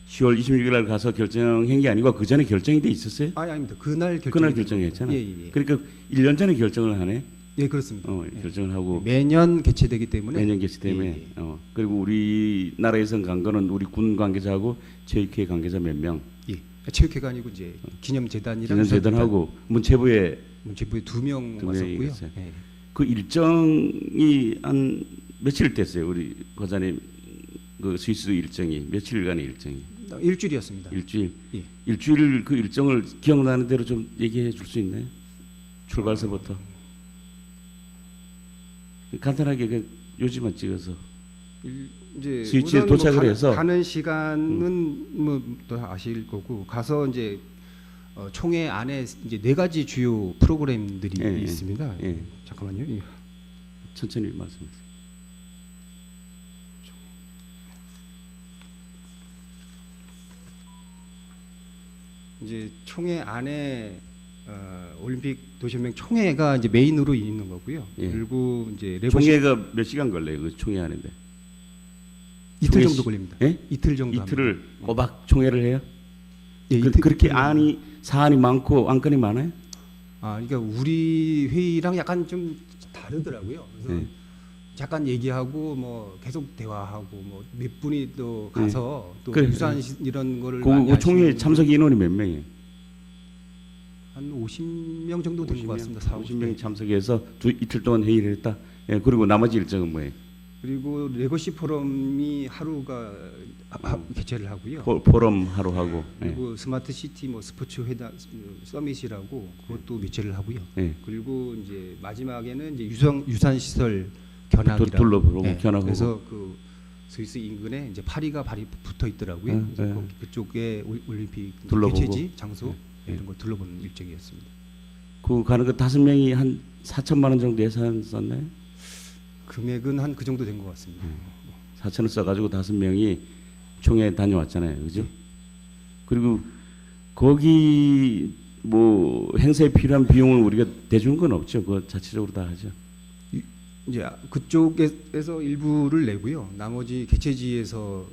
10월 26일 날 가서 결정한 게 아니고 그 전에 결정이 돼 있었어요? 아닙니다. 그날 그날 결정했잖아. 예. 그러니까 1년 전에 결정을 하네. 예, 그렇습니다. 결정을 하고 매년 개최되기 때문에 매년 개최 때문에 예. 그리고 우리나라에서 간 거는 우리 군 관계자하고 체육회 관계자 몇 명, 예. 체육회가 아니고 이제 기념재단이랑 기념재단하고 문체부에 문체부에 2명 두 명이 왔었고요. 갔어요. 예. 그 일정이 한 며칠 됐어요. 우리 과장님 그 스위스 일정이 며칠간의 일정이 일주일이었습니다. 일주일. 예. 일주일 그 일정을 기억나는 대로 좀 얘기해 줄 수 있나요? 출발서부터 간단하게 그 요지만 찍어서 이제 스위치에 우선 도착을 해서 가는 시간은 뭐 또 아실 거고 가서 이제 총회 안에 이제 4가지 주요 프로그램들이 예, 예. 있습니다. 예. 잠깐만요. 예. 천천히 말씀하세요. 이제 총회 안에 올림픽 도시연맹 총회가 이제 메인으로 있는 거고요. 예. 그리고 이제 레고 총회가 몇 시간 걸려요? 그 총회 하는데 이틀 총회 정도 시- 걸립니다. 예? 이틀 정도 이틀을 합니다. 꼬박 총회를 해요? 예, 그렇게 이틀 안이 사안이 많고 안건이 많아요? 그러니까 우리 회의랑 약간 좀 다르더라고요. 그래서 예. 잠깐 얘기하고 뭐 계속 대화하고 뭐 몇 분이 또 가서 또 그래. 유사한 이런 거를 많이 그 총회 하시는 참석 인원이 몇 명이에요? 한 50명 정도 된 것 같습니다. 50명이 참석해서 이틀 동안 회의를 했다. 예, 그리고 나머지 일정은 뭐예요? 그리고 레거시 포럼이 하루가 개최를 하고요. 포럼 하루 하고. 예. 그리고 스마트 시티 뭐 스포츠 회담 서밋이라고 그것도 개최를 하고요. 예. 그리고 이제 마지막에는 이제 유산 시설 견학이라고 둘러보고 예, 견학하고. 그래서 그 스위스 인근에 이제 파리가 발이 붙어 있더라고요. 예, 그래서 예. 거기 그쪽에 올림픽 둘러보고. 개최지 장소 예. 이런 거 둘러보는 일정이었습니다. 그 가는 거 5명이 한 4천만 원 정도 예산 썼나요? 금액은 한 그 정도 된 것 같습니다. 4천을 써가지고 5명이 총회 다녀왔잖아요, 그죠? 그리고 거기 뭐 행사에 필요한 비용을 우리가 대주는 건 없죠. 그거 자체적으로 다 하죠. 이제 그쪽에서 일부를 내고요. 나머지 개최지에서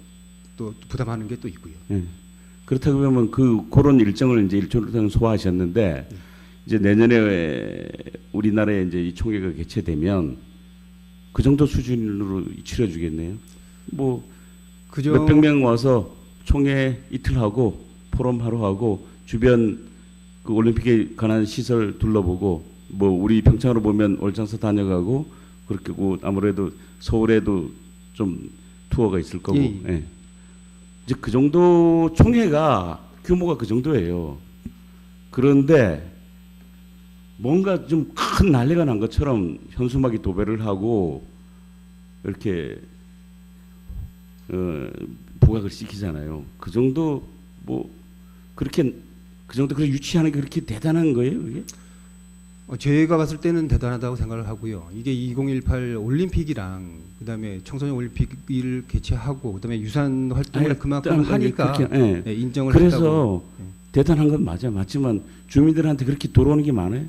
또 부담하는 게 또 있고요. 예. 그렇다고 하면 그런 일정을 이제 일주일 소화하셨는데 이제 내년에 우리나라에 이제 이 총회가 개최되면 그 정도 수준으로 치러주겠네요. 뭐 그저 몇백 명 와서 총회 이틀 하고 포럼 하루 하고 주변 그 올림픽에 관한 시설 둘러보고 뭐 우리 평창으로 보면 올장서 다녀가고 그렇게 고 아무래도 서울에도 좀 투어가 있을 거고 예. 예. 이제 그 정도 총회가 규모가 그 정도예요. 그런데 뭔가 좀 큰 난리가 난 것처럼 현수막이 도배를 하고 이렇게 부각을 시키잖아요. 그 정도 뭐 그렇게 그 정도 그렇게 유치하는 게 그렇게 대단한 거예요, 이게? 제가 봤을 때는 대단하다고 생각을 하고요. 이게 2018 올림픽이랑 그다음에 청소년 올림픽을 개최하고 그다음에 유산 활동을 아니, 그만큼 하니까 그렇게, 예. 네, 인정을 그래서 했다고. 대단한 건 맞지만 주민들한테 그렇게 들어오는 게 많아요.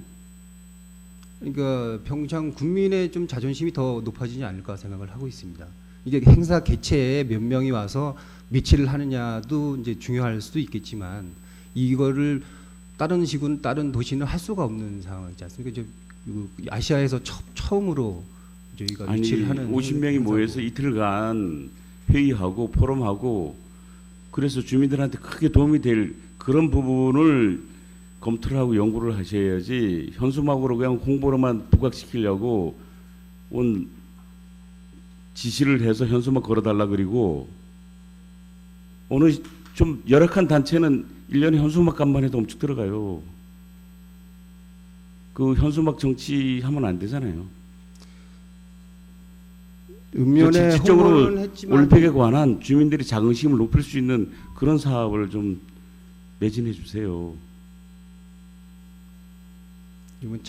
그러니까 평창 국민의 좀 자존심이 더 높아지지 않을까 생각을 하고 있습니다. 이게 행사 개최에 몇 명이 와서 며칠을 하느냐도 이제 중요할 수도 있겠지만 이거를 다른 시군 다른 도시는 할 수가 없는 상황이지 않습니까? 이제 아시아에서 처음으로 저희가 아니 유치를 하는 50명이 행사고. 모여서 이틀간 회의하고 포럼하고 그래서 주민들한테 크게 도움이 될 그런 부분을 검토를 하고 연구를 하셔야지 현수막으로 그냥 홍보로만 부각시키려고 온 지시를 해서 현수막 걸어달라 그리고 어느 좀 열악한 단체는 1년에 현수막 값만 해도 엄청 들어가요. 그 현수막 정치하면 안 되잖아요. 읍면에 직접적으로 홍보는 했지만 올림픽에 관한 주민들의 자긍심을 높일 수 있는 그런 사업을 좀 매진해 주세요. 이건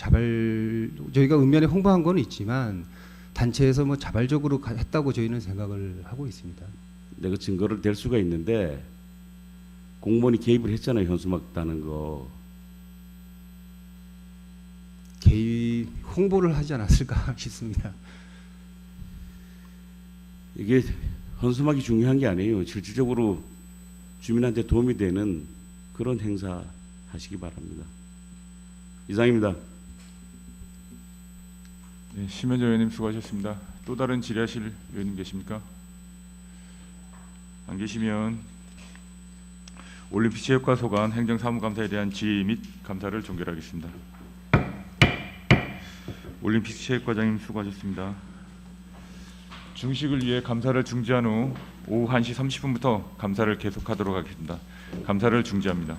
저희가 읍면에 홍보한 건 있지만 단체에서 뭐 자발적으로 했다고 저희는 생각을 하고 있습니다. 내가 증거를 댈 수가 있는데 공무원이 개입을 했잖아요. 현수막 따는 거. 개입 홍보를 하지 않았을까 싶습니다. 이게 헌수막이 중요한 게 아니에요. 실질적으로 주민한테 도움이 되는 그런 행사 하시기 바랍니다. 이상입니다. 네, 심현재 의원님 수고하셨습니다. 또 다른 질의하실 의원님 계십니까? 안 계시면 올림픽 체육과 소관 행정사무감사에 대한 질의 및 감사를 종결하겠습니다. 올림픽 체육과장님 수고하셨습니다. 중식을 위해 감사를 중지한 후 오후 1시 30분부터 감사를 계속하도록 하겠습니다. 감사를 중지합니다.